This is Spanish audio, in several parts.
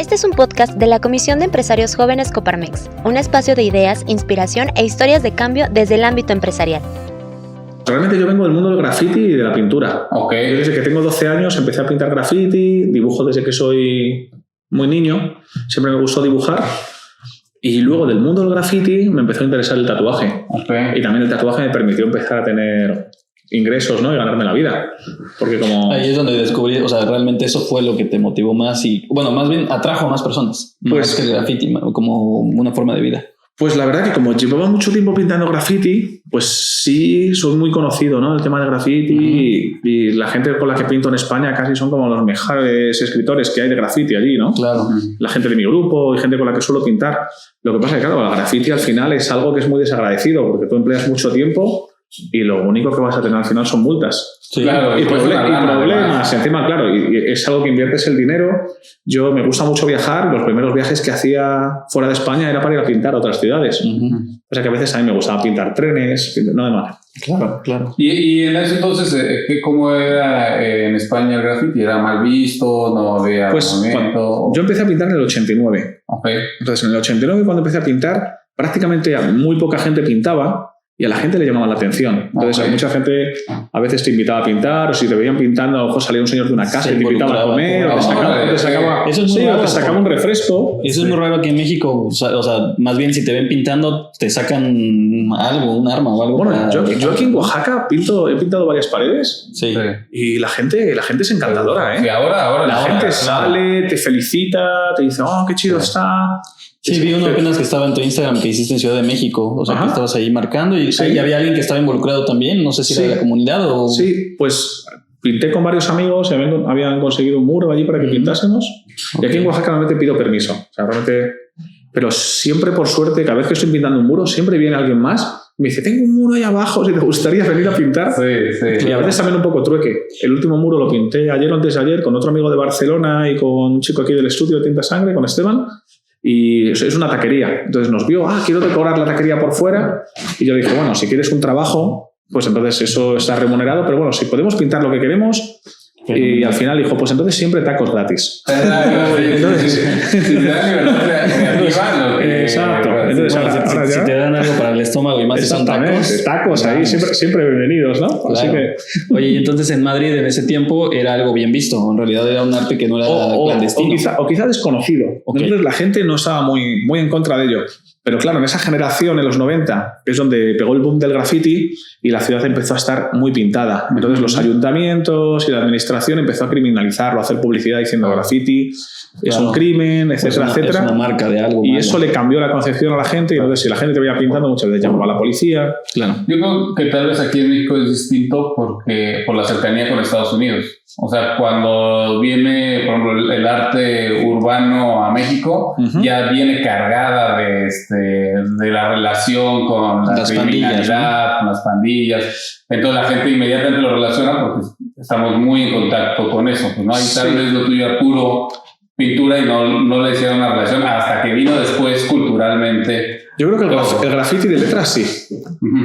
Este es un podcast de la Comisión de Empresarios Jóvenes Coparmex, un espacio de ideas, inspiración e historias de cambio desde el ámbito empresarial. Realmente yo vengo del mundo del graffiti y de la pintura. Okay. Desde que tengo 12 años empecé a pintar graffiti, dibujo desde que soy muy niño, siempre me gustó dibujar. Y luego del mundo del graffiti me empezó a interesar el tatuaje. Okay. Y también el tatuaje me permitió empezar a tener ingresos, ¿no? Y ganarme la vida. Porque como... Ahí es donde descubrí, o sea, realmente eso fue lo que te motivó más y, bueno, más bien atrajo a más personas. Pues, más que el graffiti, como una forma de vida. Pues la verdad que como llevaba mucho tiempo pintando graffiti, pues sí soy muy conocido, ¿no? El tema del graffiti y la gente con la que pinto en España casi son como los mejores escritores que hay de graffiti allí, ¿no? Claro. La gente de mi grupo y gente con la que suelo pintar. Lo que pasa es que, claro, el graffiti al final es algo que es muy desagradecido porque tú empleas mucho tiempo y lo único que vas a tener al final son multas. Sí, claro, Y problemas. Encima, claro, y es algo que inviertes el dinero. Yo me gusta mucho viajar. Los primeros viajes que hacía fuera de España era para ir a pintar a otras ciudades. O sea que a veces a mí me gustaba pintar trenes, no demás. Claro, claro. Y en ese entonces, ¿cómo era en España el graffiti? ¿Era mal visto? ¿No había movimiento? Yo empecé a pintar en el 89. Okay. Entonces, en el 89, cuando empecé a pintar, prácticamente muy poca gente pintaba y a la gente le llamaba la atención. Entonces, mucha gente a veces te invitaba a pintar, o si te veían pintando, a lo mejor salía un señor de una casa y te invitaba a comer, o te sacaba, eso es muy raro, te sacaba un refresco. Eso es muy raro aquí en México. O sea, más bien si te ven pintando, te sacan algo, un arma o algo. Bueno, yo aquí en Oaxaca he pintado varias paredes. Sí. Y la gente es encantadora, ¿eh? Sí, ahora la gente sale, te felicita, te dice, oh, qué chido está. Sí, vi uno apenas que estaba en tu Instagram que hiciste en Ciudad de México, o sea, que estabas ahí marcando y ahí había alguien que estaba involucrado también, no sé si era de la comunidad o... Sí, pues pinté con varios amigos, habían conseguido un muro allí para que pintásemos y aquí en Oaxaca realmente pido permiso, o sea, realmente... Pero siempre, por suerte, cada vez que estoy pintando un muro, siempre viene alguien más y me dice, tengo un muro ahí abajo, si te gustaría venir a pintar. Sí. Y a veces también un poco trueque. El último muro lo pinté ayer o antes de ayer con otro amigo de Barcelona y con un chico aquí del estudio de Tinta Sangre, con Esteban. Y es una taquería. Entonces nos vio, quiero decorar la taquería por fuera. Y yo dije, bueno, si quieres un trabajo, pues entonces eso está remunerado, pero bueno, si podemos pintar lo que queremos. Y al final dijo, pues entonces siempre tacos gratis. Exacto. Entonces, ahora si te dan algo para el estómago y más si son tacos ahí siempre bienvenidos, ¿no? Claro. Así que... Oye, y entonces en Madrid en ese tiempo era algo bien visto, en realidad era un arte que no era clandestino. O quizá desconocido. Okay. Entonces la gente no estaba muy en contra de ello. Pero claro, en esa generación, en los 90, es donde pegó el boom del graffiti y la ciudad empezó a estar muy pintada. Entonces los ayuntamientos y la administración empezó a criminalizarlo, a hacer publicidad diciendo graffiti es un crimen, etcétera, etcétera. Es una marca de algo. Y malo. Eso le cambió la concepción a la gente y entonces si la gente te veía pintando muchas veces llamaba a la policía. Claro. Yo creo que tal vez aquí en México es distinto por la cercanía con Estados Unidos. O sea, cuando viene, por ejemplo, el arte urbano a México, ya viene cargada de la relación con la criminalidad, con las pandillas. Entonces la gente inmediatamente lo relaciona porque estamos muy en contacto con eso. Pues, ¿no? Ahí tal vez lo tuyo era puro pintura y no le hicieron una relación hasta que vino después culturalmente. Yo creo que el graffiti de letras sí.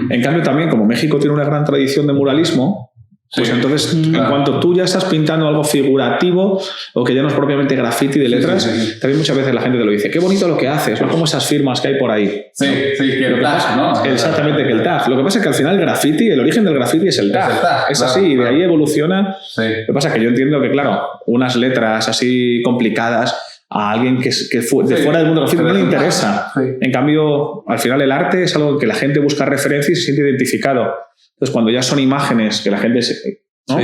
En cambio también, como México tiene una gran tradición de muralismo, pues entonces, en cuanto tú ya estás pintando algo figurativo o que ya no es propiamente graffiti de letras, también muchas veces la gente te lo dice. Qué bonito lo que haces, no como esas firmas que hay por ahí. Sí, que el tag, ¿no? Exactamente, que el tag. Lo que pasa es que al final el origen del graffiti es el tag. Es así, y de ahí evoluciona. Sí. Lo que pasa es que yo entiendo que, claro, unas letras así complicadas a alguien que de fuera del mundo del graffiti no le interesa. Sí. En cambio, al final el arte es algo que la gente busca referencia y se siente identificado. Entonces, cuando ya son imágenes que la gente... ¿no? Sí.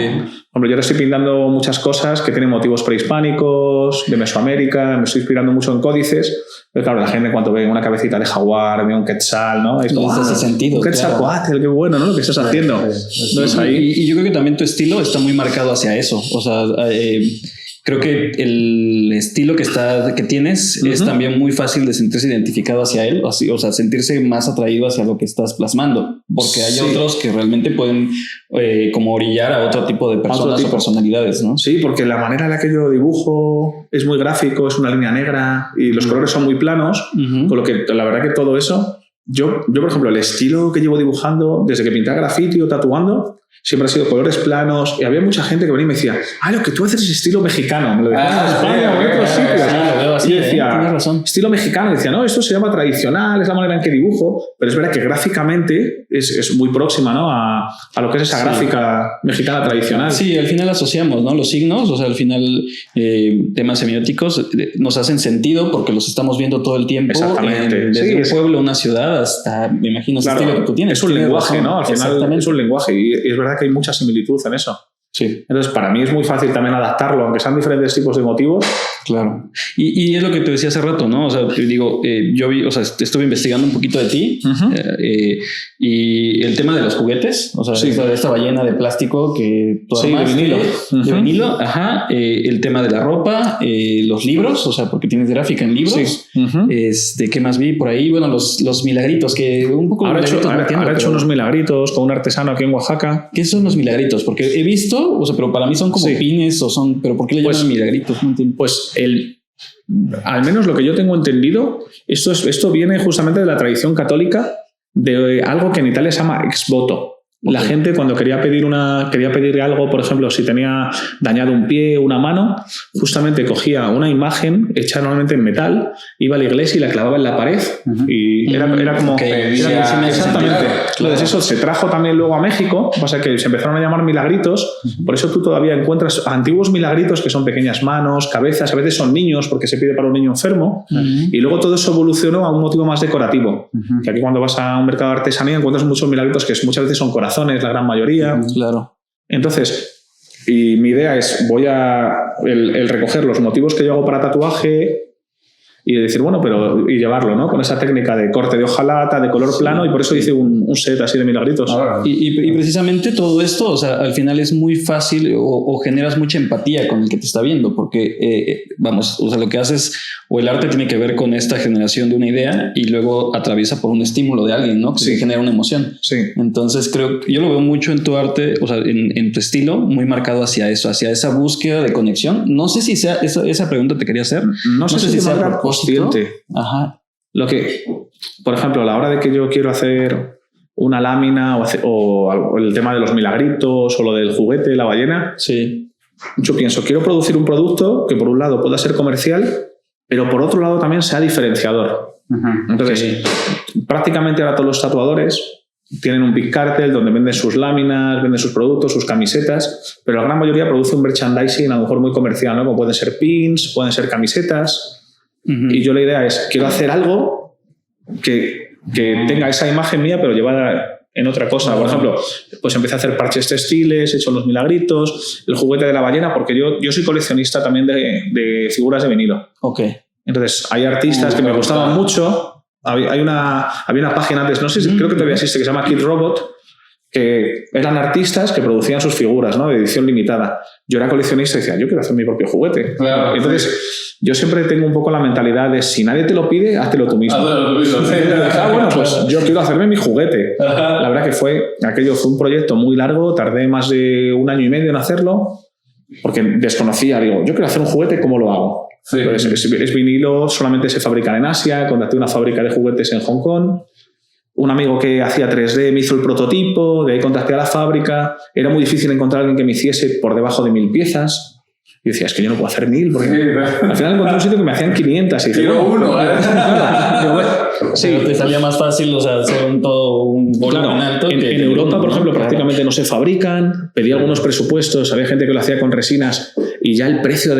Hombre, yo ahora estoy pintando muchas cosas que tienen motivos prehispánicos, de Mesoamérica, me estoy inspirando mucho en códices, pero claro, la gente cuando ve una cabecita de jaguar, ve un quetzal, ¿no? Es como, ese sentido, un quetzalcóatl, qué bueno, ¿no? Lo que estás haciendo. Entonces, ahí... y yo creo que también tu estilo está muy marcado hacia eso, o sea... creo que el estilo que tienes es también muy fácil de sentirse identificado hacia él, o sea, sentirse más atraído hacia lo que estás plasmando, porque hay otros que realmente pueden como orillar a otro tipo de personas o personalidades, ¿no? Sí, porque la manera en la que yo dibujo es muy gráfico, es una línea negra y los colores son muy planos, con lo que la verdad que todo eso, yo por ejemplo, el estilo que llevo dibujando desde que pinté graffiti o tatuando siempre ha sido colores planos, y había mucha gente que venía y me decía, lo que tú haces es estilo mexicano. Me lo decían en España o en otros sitios. Y decía, estilo mexicano. Y decía, no, esto se llama tradicional, es la manera en que dibujo, pero es verdad que gráficamente es muy próxima, ¿no? a lo que es esa gráfica mexicana tradicional. Sí, al final asociamos, ¿no? Los signos, o sea, al final temas semióticos nos hacen sentido porque los estamos viendo todo el tiempo. Exactamente. Desde un pueblo, una ciudad, hasta, me imagino, ese estilo que tú tienes. Es un lenguaje, ¿no? Al final es un lenguaje y es verdad que hay mucha similitud en eso. Sí. Entonces, para mí es muy fácil también adaptarlo, aunque sean diferentes tipos de motivos. Claro. Y es lo que te decía hace rato, ¿no? O sea, te digo, yo vi, o sea, estuve investigando un poquito de ti y el tema de los juguetes, o sea, esta ballena de plástico que tú armaste, de vinilo. De vinilo, ajá. El tema de la ropa, los libros, o sea, porque tienes gráfica en libros. Sí. ¿Qué más vi por ahí? Bueno, los milagritos, que un poco... Ahora he hecho unos milagritos con un artesano aquí en Oaxaca. ¿Qué son los milagritos? Porque he visto, o sea, pero para mí son como pines o son... ¿Pero por qué le llaman milagritos? No entiendo. Pues al menos lo que yo tengo entendido, esto viene justamente de la tradición católica de algo que en Italia se llama ex voto. La gente cuando quería pedir algo, por ejemplo, si tenía dañado un pie o una mano, justamente cogía una imagen hecha normalmente en metal, iba a la iglesia y la clavaba en la pared. Y era como... exactamente. Entonces eso se trajo también luego a México, pasa que se empezaron a llamar milagritos, por eso tú todavía encuentras antiguos milagritos que son pequeñas manos, cabezas, a veces son niños porque se pide para un niño enfermo, y luego todo eso evolucionó a un motivo más decorativo. Que aquí cuando vas a un mercado de artesanía encuentras muchos milagritos que muchas veces son corazones, la gran mayoría. Claro. Entonces, y mi idea es, el recoger los motivos que yo hago para tatuaje y decir, bueno, y llevarlo, ¿no? Con esa técnica de corte de hojalata, de color plano, y por eso hice un set así de milagritos. Y precisamente todo esto, o sea, al final es muy fácil o generas mucha empatía con el que te está viendo, porque, vamos, o sea, lo que haces, o el arte tiene que ver con esta generación de una idea y luego atraviesa por un estímulo de alguien, ¿no? Que genera una emoción. Sí. Entonces yo lo veo mucho en tu arte, o sea, en tu estilo, muy marcado hacia eso, hacia esa búsqueda de conexión. No sé si sea esa pregunta te quería hacer. No sé si sea consciente. Ajá. Lo que, por ejemplo, a la hora de que yo quiero hacer una lámina o el tema de los milagritos o lo del juguete, la ballena, yo pienso, quiero producir un producto que por un lado pueda ser comercial, pero por otro lado también sea diferenciador. Entonces, prácticamente ahora todos los tatuadores tienen un big cartel donde venden sus láminas, venden sus productos, sus camisetas, pero la gran mayoría produce un merchandising a lo mejor muy comercial, ¿no? Como pueden ser pins, pueden ser camisetas. Y yo la idea es, quiero hacer algo que tenga esa imagen mía, pero llevada en otra cosa. Por ejemplo, pues empecé a hacer parches textiles, he hecho los milagritos, el juguete de la ballena, porque yo soy coleccionista también de figuras de vinilo. Entonces, hay artistas que me gustaban mucho. Había una página antes, no sé si creo que todavía existe, que se llama Kid Robot, que eran artistas que producían sus figuras, ¿no? De edición limitada. Yo era coleccionista y decía, yo quiero hacer mi propio juguete. Claro, entonces, yo siempre tengo un poco la mentalidad de si nadie te lo pide, háztelo tú mismo. Bueno, pues yo quiero hacerme mi juguete. La verdad que aquello fue un proyecto muy largo, tardé más de 1 año y medio en hacerlo, porque desconocía, digo, yo quiero hacer un juguete, ¿cómo lo hago? Es vinilo, solamente se fabrican en Asia, contacté una fábrica de juguetes en Hong Kong. Un amigo que hacía 3D me hizo el prototipo, de ahí contacté a la fábrica. Era muy difícil encontrar a alguien que me hiciese por debajo de 1000 piezas. Y decía, es que yo no puedo hacer 1000, porque al final encontré un sitio que me hacían 500. Y dije, Pero te salía más fácil, o sea, hacer un volumen alto. En Europa, por ejemplo, prácticamente no se fabrican. Pedí algunos presupuestos, había gente que lo hacía con resinas y ya el precio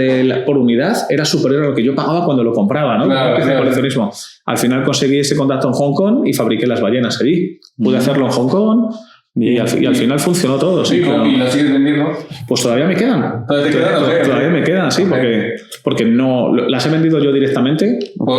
por unidad era superior a lo que yo pagaba cuando lo compraba, ¿no? Coleccionismo. Al final conseguí ese contacto en Hong Kong y fabriqué las ballenas allí. Pude hacerlo en Hong Kong. Y al final funcionó todo, sí. ¿Y las sigues vendiendo? Pues todavía me quedan. Todavía me quedan, sí, porque no las he vendido yo directamente.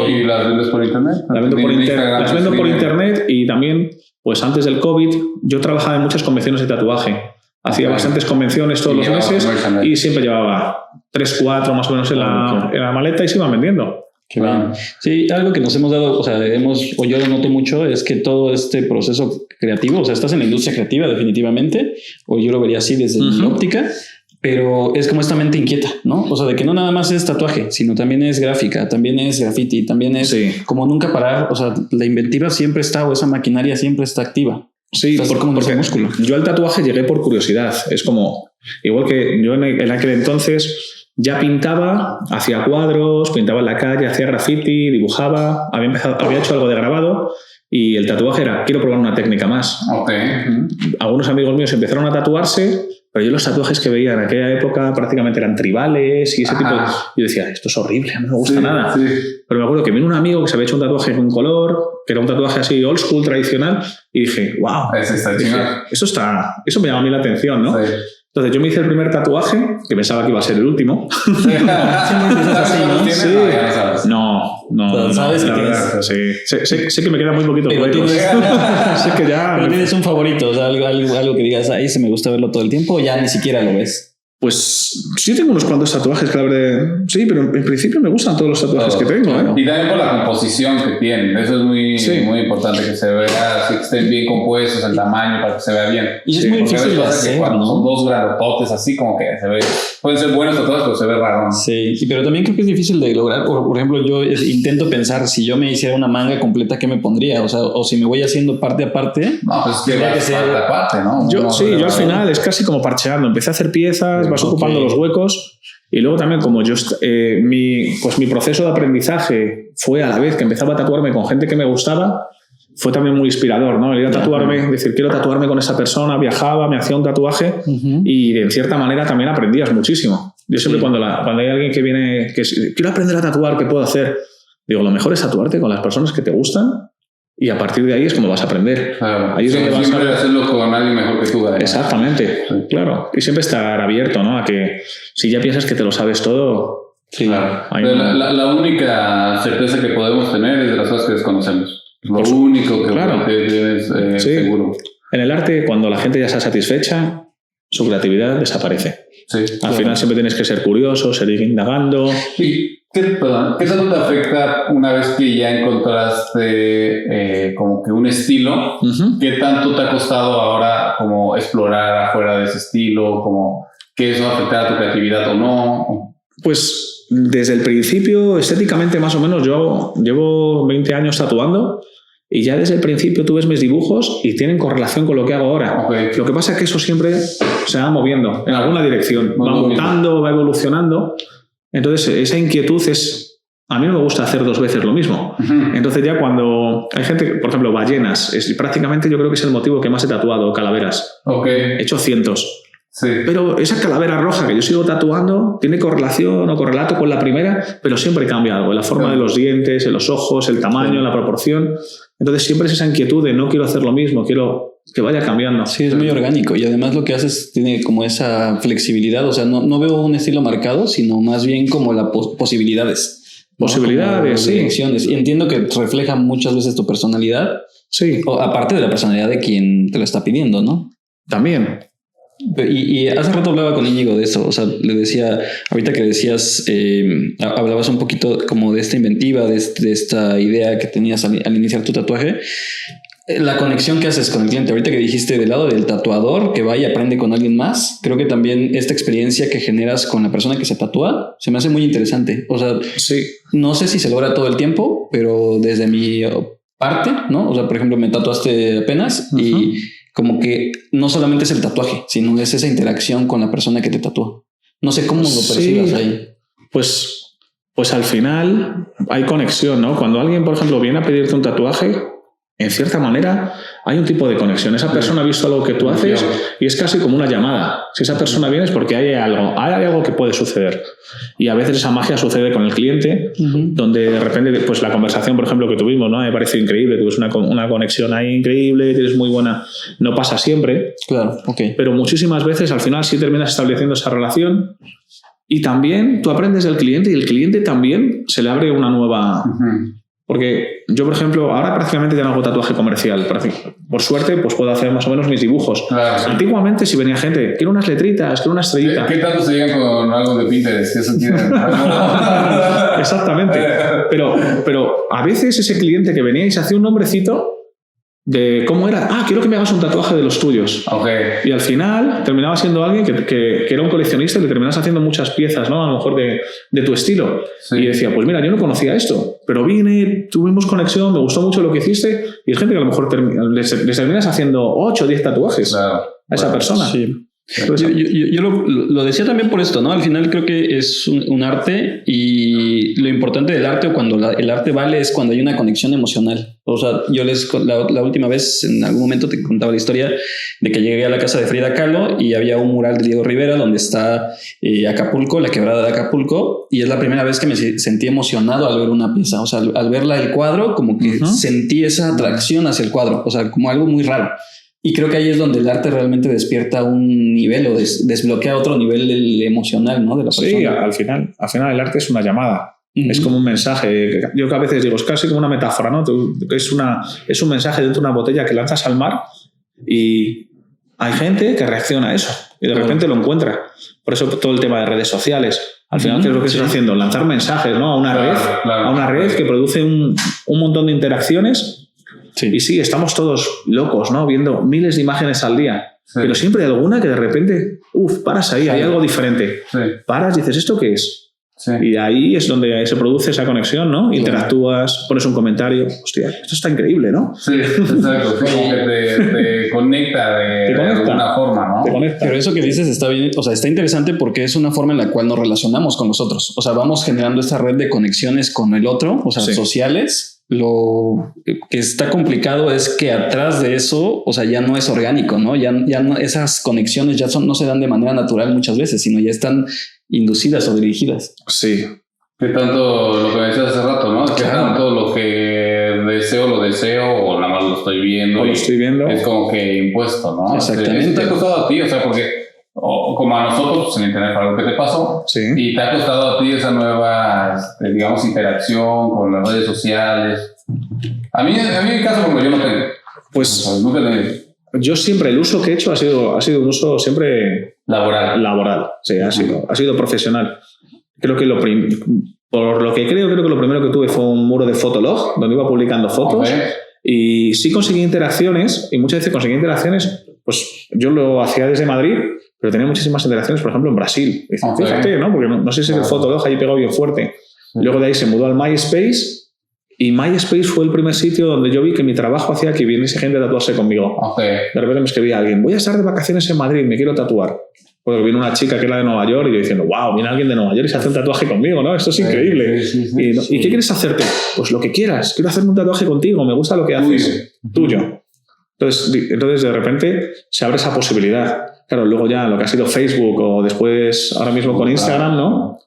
¿Y las vendes por internet? Las vendo por internet y también, pues antes del COVID, yo trabajaba en muchas convenciones de tatuaje. Hacía bastantes convenciones todos los meses y siempre llevaba 3, 4 más o menos en la maleta y se iban vendiendo. Qué bien. Sí, algo que nos hemos dado, o yo lo noto mucho, es que todo este proceso creativo, o sea, estás en la industria creativa definitivamente, o yo lo vería así desde mi óptica, pero es como esta mente inquieta, ¿no? O sea, de que no nada más es tatuaje, sino también es gráfica, también es graffiti, también es como nunca parar, o sea, la inventiva siempre está, o esa maquinaria siempre está activa. Sí, porque músculo. Yo al tatuaje llegué por curiosidad. Es como, igual que yo en aquel entonces ya pintaba, hacía cuadros, pintaba en la calle, hacía graffiti, dibujaba, había hecho algo de grabado y el tatuaje era, quiero probar una técnica más. Algunos amigos míos empezaron a tatuarse, pero yo los tatuajes que veía en aquella época prácticamente eran tribales y ese tipo de... Yo decía, esto es horrible, no me gusta nada. Sí. Pero me acuerdo que vino un amigo que se había hecho un tatuaje con color, que era un tatuaje así old school, tradicional, y dije, wow, eso me llama a mí la atención, ¿no? Sí. Entonces yo me hice el primer tatuaje, que pensaba que iba a ser el último. No, ¿sabes la verdad, sí. Sé que me queda muy poquito. Pero sé que ya... Pero tienes un favorito, o sea, algo que digas, ahí se me gusta verlo todo el tiempo, o ya ni siquiera lo ves. Pues sí tengo unos cuantos tatuajes, claro. Sí, pero en principio me gustan todos los tatuajes que tengo. Y también por la composición que tienen. Eso es muy importante, que se vea, que estén bien compuestos, el tamaño, para que se vea bien. Y es muy difícil de hacer, cuando son dos grandototes así, como que se ve... Pueden ser buenos tatuajes, pero se ve raro, ¿no? Sí, pero también creo que es difícil de lograr. Por ejemplo, yo intento pensar, si yo me hiciera una manga completa, ¿qué me pondría? O sea, o si me voy haciendo parte a parte. No, pues que parte a parte, ¿no? Yo al final es casi como parcheando. Empecé a hacer piezas, vas ocupando los huecos, y luego también como yo mi proceso de aprendizaje fue a la vez que empezaba a tatuarme con gente que me gustaba, fue también muy inspirador, ¿no? El ir a tatuarme, decir, quiero tatuarme con esa persona, viajaba, me hacía un tatuaje y en cierta manera también aprendías muchísimo. Yo siempre cuando hay alguien que viene, quiero aprender a tatuar, ¿qué puedo hacer? Digo, lo mejor es tatuarte con las personas que te gustan y a partir de ahí es como vas a aprender. Claro. Ahí es donde vas a hacerlo con alguien mejor que tú. Exactamente, sí. Claro. Y siempre estar abierto, ¿no? A que si ya piensas que te lo sabes todo... Sí, claro. La única certeza que podemos tener es de las cosas que desconocemos. Lo único que tienes seguro. En el arte, cuando la gente ya está satisfecha, su creatividad desaparece. Sí, Al final siempre tienes que ser curioso, seguir indagando. ¿Qué tanto te afecta una vez que ya encontraste como que un estilo? ¿Qué tanto te ha costado ahora como explorar afuera de ese estilo? Como que eso afecta a tu creatividad o no? Pues desde el principio, estéticamente más o menos, yo llevo 20 años tatuando y ya desde el principio tú ves mis dibujos y tienen correlación con lo que hago ahora. Lo que pasa es que eso siempre se va moviendo en alguna dirección, va mutando, va evolucionando. Entonces esa inquietud es... A mí no me gusta hacer dos veces lo mismo. Entonces ya cuando hay gente, por ejemplo, ballenas, prácticamente yo creo que es el motivo que más he tatuado, calaveras. He hecho cientos. Sí. Pero esa calavera roja que yo sigo tatuando tiene correlación o correlato con la primera, pero siempre cambia algo, en la forma de los dientes, en los ojos, el tamaño, la proporción. Entonces siempre es esa inquietud de no quiero hacer lo mismo, quiero que vaya cambiando. Sí, es muy orgánico y además lo que haces tiene como esa flexibilidad, o sea, no veo un estilo marcado, sino más bien como las posibilidades. Posibilidades, sí. Direcciones. Y entiendo que refleja muchas veces tu personalidad. Sí. O aparte de la personalidad de quien te lo está pidiendo, ¿no? También. Y hace rato hablaba con Íñigo de eso, o sea, le decía, ahorita que decías, hablabas un poquito como de esta inventiva, de esta idea que tenías al iniciar tu tatuaje, la conexión que haces con el cliente. Ahorita que dijiste del lado del tatuador que va y aprende con alguien más, creo que también esta experiencia que generas con la persona que se tatúa se me hace muy interesante. O sea, sí. No sé si se logra todo el tiempo, pero desde mi parte, ¿no? O sea, por ejemplo, me tatuaste apenas y como que no solamente es el tatuaje, sino es esa interacción con la persona que te tatúa. No sé cómo lo percibas ahí. Pues al final hay conexión, ¿no? Cuando alguien, por ejemplo, viene a pedirte un tatuaje, en cierta manera hay un tipo de conexión. Esa persona ha visto algo que tú haces y es casi como una llamada. Si esa persona viene es porque hay algo que puede suceder. Y a veces esa magia sucede con el cliente, donde de repente, pues la conversación, por ejemplo, que tuvimos, ¿no? Me parece increíble, tuvimos una conexión ahí increíble, eres muy buena. No pasa siempre, claro, pero muchísimas veces al final sí terminas estableciendo esa relación y también tú aprendes del cliente y el cliente también se le abre una nueva... Porque yo, por ejemplo, ahora prácticamente ya no hago tatuaje comercial. Por suerte, pues puedo hacer más o menos mis dibujos. Claro, sí. Antiguamente, si venía gente, quiero unas letritas, quiero una estrellita. ¿Qué tanto se llegan con algo de Pinterest? Eso tiene... Exactamente. Pero a veces ese cliente que venía y se hacía un nombrecito de cómo era, quiero que me hagas un tatuaje de los tuyos. Y al final terminaba siendo alguien que era un coleccionista y le terminas haciendo muchas piezas, ¿no? A lo mejor de tu estilo. Sí. Y decía, pues mira, yo no conocía esto, pero vine, tuvimos conexión, me gustó mucho lo que hiciste, y es gente que a lo mejor les terminas haciendo 8 o 10 tatuajes a esa persona. Sí. Yo lo decía también por esto, ¿no? Al final creo que es un arte, y lo importante del arte, o cuando el arte vale, es cuando hay una conexión emocional. O sea, yo la última vez, en algún momento te contaba la historia de que llegué a la casa de Frida Kahlo y había un mural de Diego Rivera donde está Acapulco, la quebrada de Acapulco, y es la primera vez que me sentí emocionado al ver una pieza. O sea, al verla el cuadro, como que sentí esa atracción hacia el cuadro, o sea, como algo muy raro. Y creo que ahí es donde el arte realmente despierta un nivel o desbloquea otro nivel emocional, ¿no? De la persona. Sí, al final el arte es una llamada. Es como un mensaje. Yo que a veces digo, es casi como una metáfora, ¿no? Es un mensaje dentro de una botella que lanzas al mar y hay gente que reacciona a eso y de repente lo encuentra. Por eso todo el tema de redes sociales. Al final, ¿qué es lo que estás haciendo? Lanzar mensajes, ¿no? A una red que produce un montón de interacciones. Sí. Y sí, estamos todos locos, ¿no? Viendo miles de imágenes al día. Sí. Pero siempre hay alguna que de repente, paras ahí, hay algo diferente. Sí. Paras y dices, ¿esto qué es? Sí. Y ahí es donde se produce esa conexión, ¿no? Claro. Interactúas, pones un comentario. Hostia, esto está increíble, ¿no? Sí, exacto. Como que te conecta de alguna forma, ¿no? Te conecta. Pero eso que dices está bien, o sea, está interesante porque es una forma en la cual nos relacionamos con los otros. O sea, vamos generando esta red de conexiones con el otro, o sea, sociales. Lo que está complicado es que atrás de eso, o sea, ya no es orgánico, ¿no? Ya no, esas conexiones no se dan de manera natural muchas veces, sino ya están inducidas o dirigidas. Sí. Que tanto lo que decías hace rato, ¿no? Que tanto lo que deseo o nada más lo estoy viendo. O lo estoy viendo. Es como que impuesto, ¿no? Exactamente. ¿Te ha costado a ti? O sea, porque como a nosotros, pues, en internet fue algo que te pasó, sí. Y te ha costado a ti esa nueva, digamos, interacción con las redes sociales. A mí en mi caso, como yo no tengo. Pues no tengo. Yo siempre, el uso que he hecho ha sido un uso siempre laboral. Sí, ha sido profesional. Creo que por lo que creo que lo primero que tuve fue un muro de Fotolog, donde iba publicando fotos. Okay. Y sí conseguí interacciones, y muchas veces conseguí interacciones, pues yo lo hacía desde Madrid, pero tenía muchísimas interacciones, por ejemplo, en Brasil. Y fíjate, ¿no? Porque no sé si el Fotolog ahí pegó bien fuerte. Sí. Luego de ahí se mudó al MySpace, y MySpace fue el primer sitio donde yo vi que mi trabajo hacía que viniese gente a tatuarse conmigo. Okay. De repente me escribía alguien, voy a estar de vacaciones en Madrid, me quiero tatuar. Porque vino una chica que era de Nueva York y yo diciendo, wow, viene alguien de Nueva York y se hace un tatuaje conmigo, ¿no? Esto es increíble. Sí. ¿Y qué quieres hacerte? Pues lo que quieras. Quiero hacerme un tatuaje contigo, me gusta lo que haces. Tuyo. Entonces, de repente, se abre esa posibilidad. Claro, luego ya lo que ha sido Facebook o después, ahora mismo con Instagram, ¿no?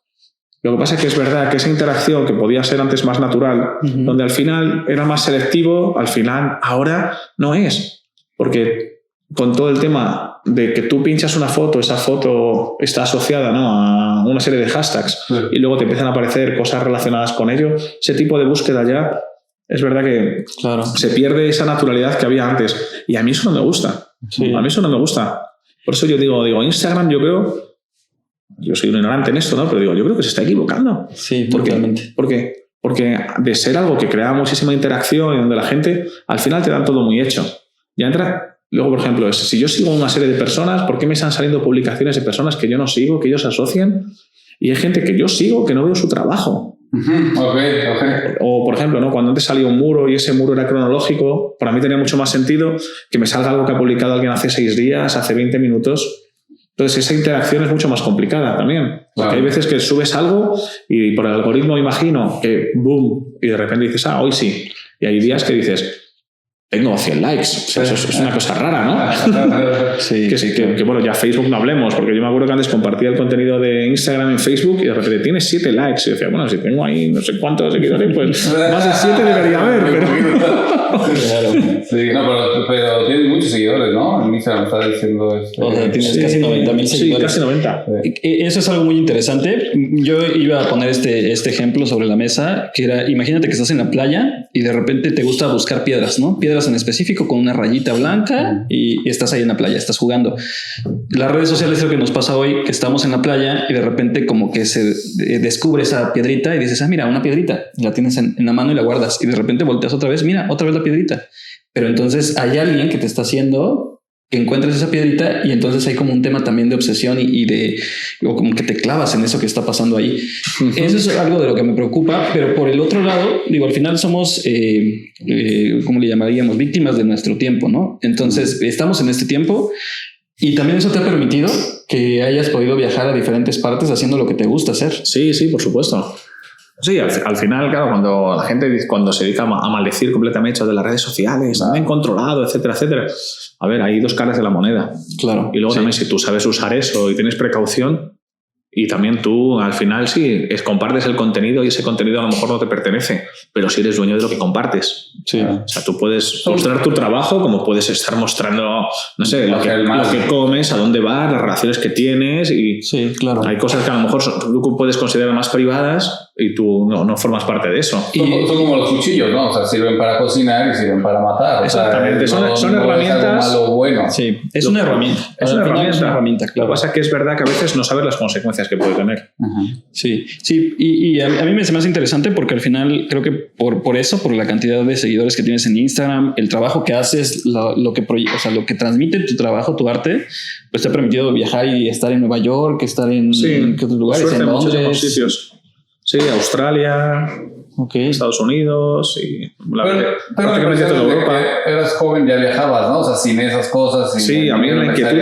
Lo que pasa es que es verdad que esa interacción que podía ser antes más natural, donde al final era más selectivo, al final ahora no es. Porque con todo el tema de que tú pinchas una foto, esa foto está asociada, ¿no?, a una serie de hashtags, y luego te empiezan a aparecer cosas relacionadas con ello, ese tipo de búsqueda ya es verdad que se pierde esa naturalidad que había antes, y a mí eso no me gusta. A mí eso no me gusta. Por eso yo digo, Instagram, yo soy un ignorante en esto, ¿no? Pero yo creo que se está equivocando. Sí, totalmente. Porque de ser algo que crea muchísima interacción y donde la gente al final te dan todo muy hecho. Ya entra. Luego, por ejemplo, si yo sigo una serie de personas, ¿por qué me están saliendo publicaciones de personas que yo no sigo, que ellos asocian? Y hay gente que yo sigo que no veo su trabajo. Okay. O, por ejemplo, ¿no?, cuando antes salía un muro y ese muro era cronológico, para mí tenía mucho más sentido que me salga algo que ha publicado alguien hace 6 días, hace 20 minutos. Entonces, esa interacción es mucho más complicada también. Porque hay veces que subes algo y por el algoritmo imagino que boom, y de repente dices, hoy sí. Y hay días que dices, tengo 100 likes. O sea, eso es una cosa rara, ¿no? Sí. Que bueno, ya Facebook no hablemos, porque yo me acuerdo que antes compartía el contenido de Instagram en Facebook y de repente tiene 7 likes. Y decía, bueno, si tengo ahí no sé cuántos seguidores, pues más de 7 debería haber, pero... Claro. Sí, no, pero tienes muchos seguidores, ¿no? En Instagram está diciendo esto. O sea, tienes casi 90,000 seguidores. Sí, casi 90. Eso es algo muy interesante. Yo iba a poner este ejemplo sobre la mesa, que era, imagínate que estás en la playa y de repente te gusta buscar piedras, ¿no? Piedras en específico con una rayita blanca y estás ahí en la playa, estás jugando. Las redes sociales es lo que nos pasa hoy, que estamos en la playa y de repente como que se descubre esa piedrita y dices, mira, una piedrita, la tienes en la mano y la guardas y de repente volteas otra vez, mira, otra vez la piedrita. pero entonces hay alguien que te está haciendo que encuentres esa piedrita y entonces hay como un tema también de obsesión o como que te clavas en eso que está pasando ahí. Eso es algo de lo que me preocupa, pero por el otro lado, al final somos, ¿cómo le llamaríamos? Víctimas de nuestro tiempo, ¿no? Entonces estamos en este tiempo y también eso te ha permitido que hayas podido viajar a diferentes partes haciendo lo que te gusta hacer. Sí, por supuesto. Sí, al final, claro, cuando la gente se dedica a maldecir completamente de las redes sociales, me han controlado, etcétera, etcétera. A ver, hay dos caras de la moneda. Claro. Y luego también si tú sabes usar eso y tienes precaución y también tú al final compartes el contenido y ese contenido a lo mejor no te pertenece, pero si eres dueño de lo que compartes. Sí. O sea, tú puedes mostrar tu trabajo como puedes estar mostrando, no sé, lo que comes, a dónde vas, las relaciones que tienes y sí, claro. Hay cosas que a lo mejor tú puedes considerar más privadas y tú no formas parte de eso. Son como los cuchillos, ¿no? O sea, sirven para cocinar y sirven para matar. Exactamente, o sea, son herramientas. Es algo malo, bueno. Sí, es una herramienta. Es una herramienta, claro. Lo que pasa es que es verdad que a veces no sabes las consecuencias que puede tener. Sí, y a mí me hace más interesante porque al final creo que por eso, por la cantidad de seguidores que tienes en Instagram, el trabajo que haces, lo que transmite tu trabajo, tu arte, pues te ha permitido viajar y estar en Nueva York, estar en otros lugares, en Londres. Sitios. Sí, Australia, Estados Unidos y prácticamente toda Europa. Eras joven, ya viajabas, ¿no? O sea, sin esas cosas. Sí, a mí la inquietud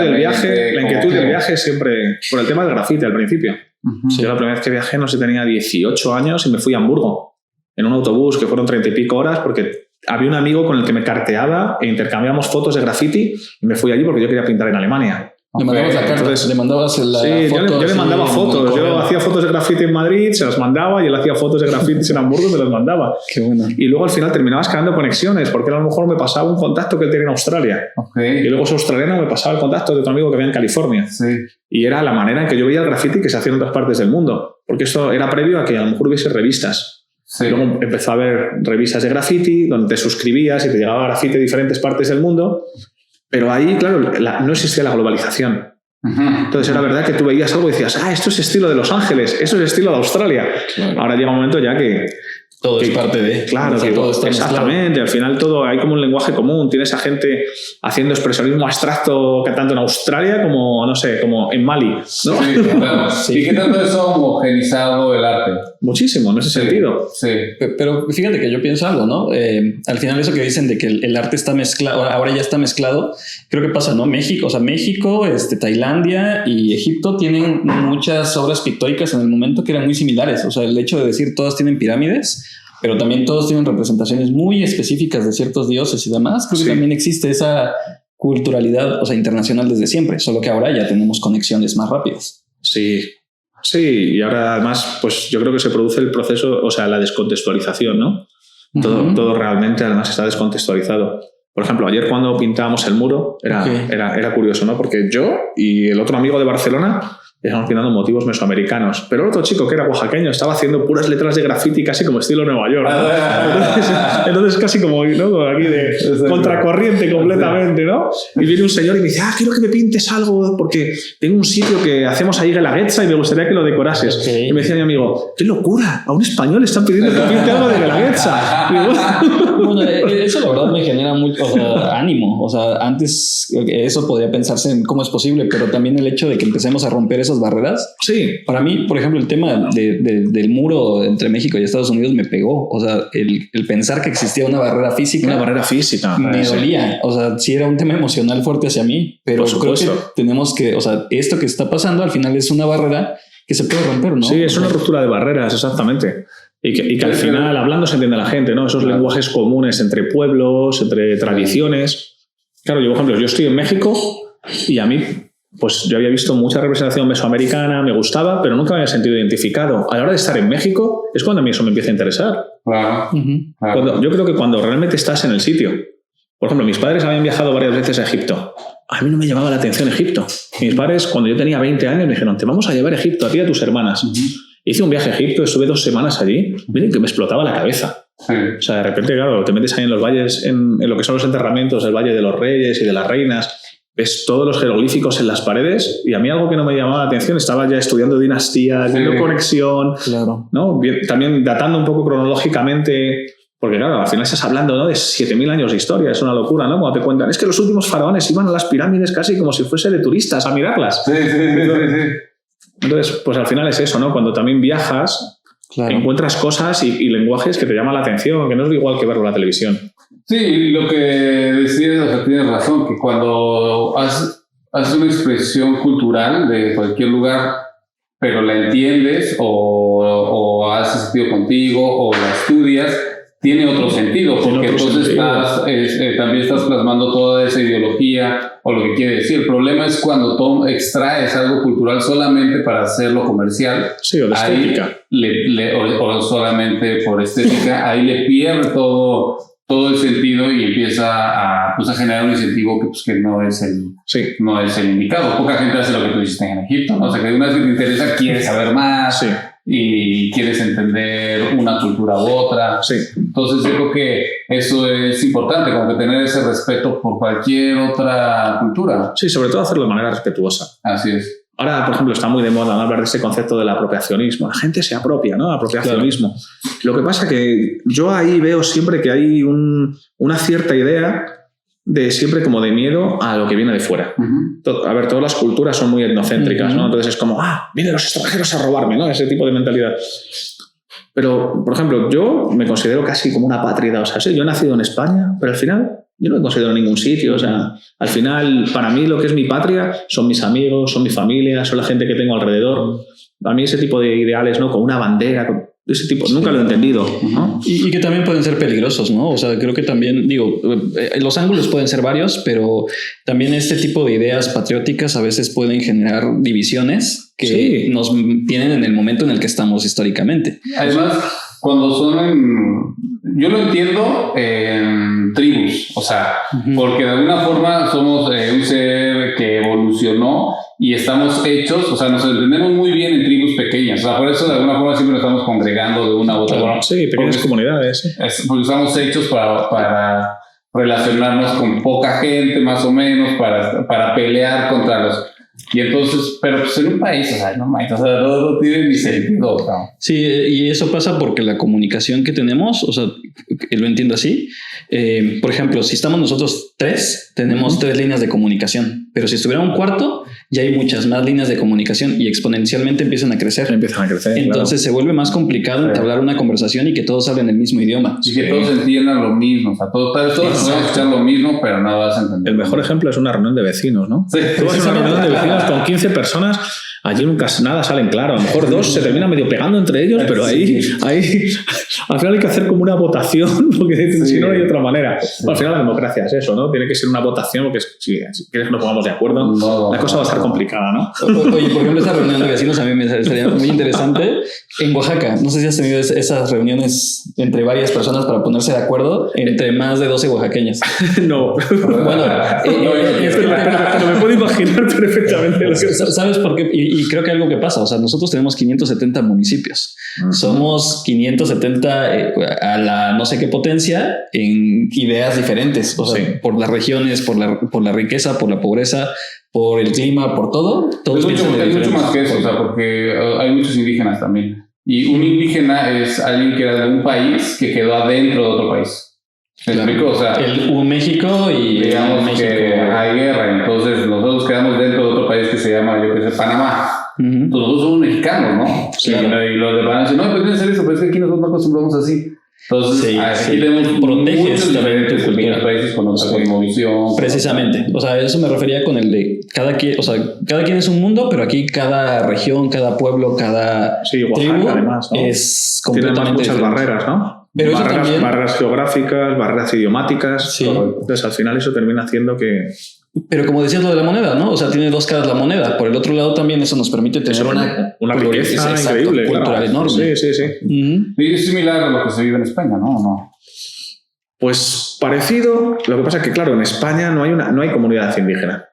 del viaje siempre, por el tema del grafiti al principio. Yo la primera vez que viajé, no sé, tenía 18 años y me fui a Hamburgo en un autobús que fueron 30 y pico horas porque había un amigo con el que me carteaba e intercambiábamos fotos de grafiti y me fui allí porque yo quería pintar en Alemania. Le mandabas la carta, le mandabas la foto. Yo le mandaba fotos. Yo hacía fotos de graffiti en Madrid, se las mandaba y él hacía fotos de graffiti en Hamburgo y me las mandaba. Qué bueno. Y luego al final terminabas creando conexiones porque él a lo mejor me pasaba un contacto que él tenía en Australia. Y luego ese australiano me pasaba el contacto de otro amigo que había en California. Y era la manera en que yo veía el graffiti que se hacía en otras partes del mundo. Porque esto era previo a que a lo mejor hubiese revistas. Luego empezó a haber revistas de graffiti donde te suscribías y te llegaba graffiti de diferentes partes del mundo. Pero ahí, claro, no existía la globalización. Entonces era verdad que tú veías algo y decías, esto es estilo de Los Ángeles, esto es estilo de Australia. Claro. Ahora llega un momento ya que todo es parte de... Claro, que todo está exactamente. Al final todo hay como un lenguaje común. Tienes a gente haciendo expresionismo abstracto que tanto en Australia como, no sé, como en Mali, ¿no? Sí, claro. ¿Y qué tanto eso ha homogenizado el arte? Muchísimo, en ese sentido. Sí. Pero fíjate que yo pienso algo, ¿no? Al final eso que dicen de que el arte está mezclado, ahora ya está mezclado, creo que pasa, ¿no? México, Tailandia y Egipto tienen muchas obras pictóricas en el momento que eran muy similares. O sea, el hecho de decir todas tienen pirámides, pero también todos tienen representaciones muy específicas de ciertos dioses y demás. Creo que también existe esa culturalidad, o sea, internacional desde siempre, solo que ahora ya tenemos conexiones más rápidas. Sí, y ahora además, pues yo creo que se produce el proceso, o sea, la descontextualización, ¿no? Todo realmente además está descontextualizado. Por ejemplo, ayer cuando pintábamos el muro, era curioso, ¿no? Porque yo y el otro amigo de Barcelona estamos pintando motivos mesoamericanos. Pero el otro chico, que era oaxaqueño, estaba haciendo puras letras de graffiti casi como estilo Nueva York, ¿no? Entonces casi como, ¿no? Aquí de contracorriente completamente, ¿no? Y viene un señor y me dice, quiero que me pintes algo porque tengo un sitio que hacemos ahí Guelaguetza y me gustaría que lo decorases. Y me decía mi amigo, ¡qué locura! A un español le están pidiendo que pinte algo de Guelaguetza. Bueno, eso la verdad me genera mucho ánimo. O sea, antes eso podría pensarse en cómo es posible, pero también el hecho de que empecemos a romper esas barreras. Sí. Para mí, por ejemplo, el tema del muro entre México y Estados Unidos me pegó. O sea, el pensar que existía una barrera física. Me dolía. O sea, sí era un tema emocional fuerte hacia mí, pero creo que tenemos que, o sea, esto que está pasando al final es una barrera que se puede romper, ¿no? Sí, es una ruptura de barreras, exactamente. Y que al final, hablando, se entiende la gente, ¿no? Esos lenguajes comunes entre pueblos, entre tradiciones. Claro, yo, por ejemplo, yo estoy en México y a mí, pues yo había visto mucha representación mesoamericana, me gustaba, pero nunca me había sentido identificado. A la hora de estar en México es cuando a mí eso me empieza a interesar. Yo creo que cuando realmente estás en el sitio. Por ejemplo, mis padres habían viajado varias veces a Egipto. A mí no me llamaba la atención Egipto. Mis padres, cuando yo tenía 20 años, me dijeron, te vamos a llevar a Egipto, a ti y a tus hermanas. Hice un viaje a Egipto, estuve 2 semanas allí. Miren que me explotaba la cabeza. O sea, de repente, claro, te metes ahí en los valles, en lo que son los enterramientos del Valle de los Reyes y de las Reinas, ves todos los jeroglíficos en las paredes y a mí algo que no me llamaba la atención, estaba ya estudiando dinastías, viendo conexión, ¿no? También datando un poco cronológicamente, Porque claro, al final estás hablando, ¿no?, de 7.000 años de historia, es una locura, ¿no? Cuando te cuentan, es que los últimos faraones iban a las pirámides casi como si fuese de turistas a mirarlas. Sí. Entonces, pues al final es eso, ¿no? Cuando también viajas, encuentras cosas y lenguajes que te llaman la atención, que no es igual que verlo en la televisión. Sí, lo que decías, o sea, tienes razón, que cuando haces una expresión cultural de cualquier lugar, pero la entiendes o hace sentido contigo o la estudias, tiene otro sentido, porque entonces también estás plasmando toda esa ideología o lo que quiere decir. El problema es cuando extraes algo cultural solamente para hacerlo comercial. Sí, o de estética. O solamente por estética, ahí le pierde todo el sentido y empieza a generar un incentivo que no es el indicado. Poca gente hace lo que tú hiciste en Egipto, ¿no? O sea, que una vez que te interesa, quieres saber más. Sí. Y quieres entender una cultura u otra. Sí. Entonces yo creo que eso es importante, como que tener ese respeto por cualquier otra cultura. Sí, sobre todo hacerlo de manera respetuosa. Así es. Ahora, por ejemplo, está muy de moda, ¿no?, hablar de ese concepto del apropiacionismo. La gente se apropia, ¿no? Apropiacionismo. Claro. Lo que pasa que yo ahí veo siempre que hay una cierta idea de siempre como de miedo a lo que viene de fuera. A ver, todas las culturas son muy etnocéntricas, ¿no? Entonces es como, vienen los extranjeros a robarme, ¿no? Ese tipo de mentalidad. Pero, por ejemplo, yo me considero casi como una apátrida. O sea, sí, yo he nacido en España, pero al final yo no me considero en ningún sitio. O sea, al final, para mí lo que es mi patria son mis amigos, son mi familia, son la gente que tengo alrededor. A mí ese tipo de ideales, ¿no?, con una bandera, de ese tipo, nunca lo he entendido, ¿no? Y que también pueden ser peligrosos, ¿no? O sea, creo que también, los ángulos pueden ser varios, pero también este tipo de ideas patrióticas a veces pueden generar divisiones que nos tienen en el momento en el que estamos históricamente. Además, cuando yo lo entiendo en tribus, o sea, porque de alguna forma somos un ser que evolucionó y estamos hechos, o sea, nos entendemos muy bien en tribus pequeñas, o sea, por eso de alguna forma siempre nos estamos congregando de una u otra forma. Sí, pequeñas comunidades. Porque estamos hechos para relacionarnos con poca gente, más o menos, para pelear contra los... Y entonces, pero pues en un país, o sea, no tiene ni sentido, ¿no? Sí, y eso pasa porque la comunicación que tenemos, o sea, lo entiendo así. Por ejemplo, si estamos nosotros 3, tenemos 3 líneas de comunicación, pero si estuviera un cuarto, ya hay muchas más líneas de comunicación y exponencialmente empiezan a crecer. Entonces se vuelve más complicado entablar una conversación y que todos hablen el mismo idioma. Y que todos entiendan lo mismo, o sea, todos van a escuchar lo mismo, pero no vas a entender. El mejor ejemplo es una reunión de vecinos, ¿no? Sí. Tú vas a una reunión de vecinos con 15 personas, allí nunca nada salen claro. A lo mejor 2 se terminan medio pegando entre ellos, pero ahí al final hay que hacer como una votación, porque si no hay otra manera. Bueno, al final la democracia es eso, ¿no? Tiene que ser una votación, porque si quieres que nos pongamos de acuerdo, la cosa va a estar complicada, ¿no? Oye, por ejemplo, esa reunión de vecinos a mí me estaría muy interesante. En Oaxaca, no sé si has tenido esas reuniones entre varias personas para ponerse de acuerdo entre más de 12 oaxaqueños. No. Bueno, pero me puedo imaginar perfectamente lo que... ¿Sabes por qué? Y creo que algo que pasa, o sea, nosotros tenemos 570 municipios. Somos 570 a la no sé qué potencia en ideas diferentes, o sea, por las regiones, por la riqueza, por la pobreza, por el clima, por todo. Hay mucho más que eso, o sea, porque hay muchos indígenas también. Y un indígena es alguien que era de un país que quedó adentro de otro país. ¿Me explico? O sea, México y digamos México, que hay guerra, entonces nosotros quedamos dentro de otro país que se llama, Panamá. Entonces nosotros somos mexicanos, ¿no? Sí. Y los demás dicen, no, pues tiene que ser eso, pero es que aquí nosotros no acostumbramos así. Entonces, aquí tenemos muchos diferentes países con otra cosmovisión. Precisamente. O sea, eso me refería con el de cada quien, o sea, cada quien es un mundo, pero aquí cada región, cada pueblo, cada tribu además, ¿no? Es completamente tiene muchas barreras, ¿no? Pero barreras geográficas, barreras idiomáticas. Sí. Entonces, al final eso termina haciendo que... Pero como decías lo de la moneda, ¿no? O sea, tiene 2 caras la moneda. Por el otro lado también eso nos permite tener una riqueza increíble, cultural enorme. Sí. Y es similar a lo que se vive en España, ¿no? Pues parecido. Lo que pasa es que, claro, en España no hay comunidad indígena.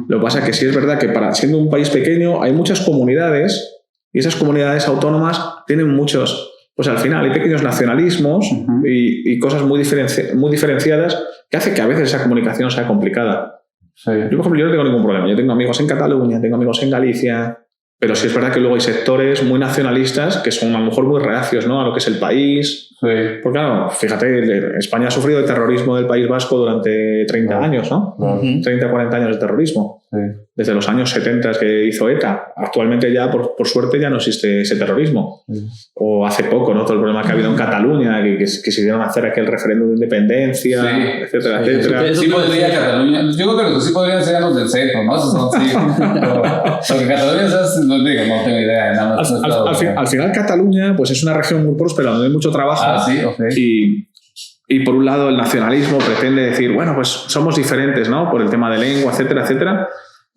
Lo que pasa es que sí es verdad que siendo un país pequeño hay muchas comunidades y esas comunidades autónomas tienen muchos... Pues al final hay pequeños nacionalismos y cosas muy diferenciadas que hace que a veces esa comunicación sea complicada. Sí. Yo, por ejemplo, no tengo ningún problema. Yo tengo amigos en Cataluña, tengo amigos en Galicia, pero sí es verdad que luego hay sectores muy nacionalistas que son a lo mejor muy reacios, ¿no?, a lo que es el país. Sí. Porque claro, fíjate, España ha sufrido el terrorismo del País Vasco durante 30 años, ¿no? 30, 40 años de terrorismo. Sí. Desde los años 70 que hizo ETA. Actualmente ya, por suerte, ya no existe ese terrorismo. O hace poco, ¿no? Todo el problema que ha habido en Cataluña, que quisieron hacer aquel referéndum de independencia, etcétera, etcétera. Sí podría Cataluña. Yo creo que los que sí podrían ser los del centro, ¿no? Esos son sí. Porque Cataluña, no tengo idea de nada más. Al final, Cataluña pues es una región muy próspera donde hay mucho trabajo. Sí, okay. Y por un lado el nacionalismo pretende decir, bueno, pues somos diferentes, ¿no? Por el tema de lengua, etcétera, etcétera.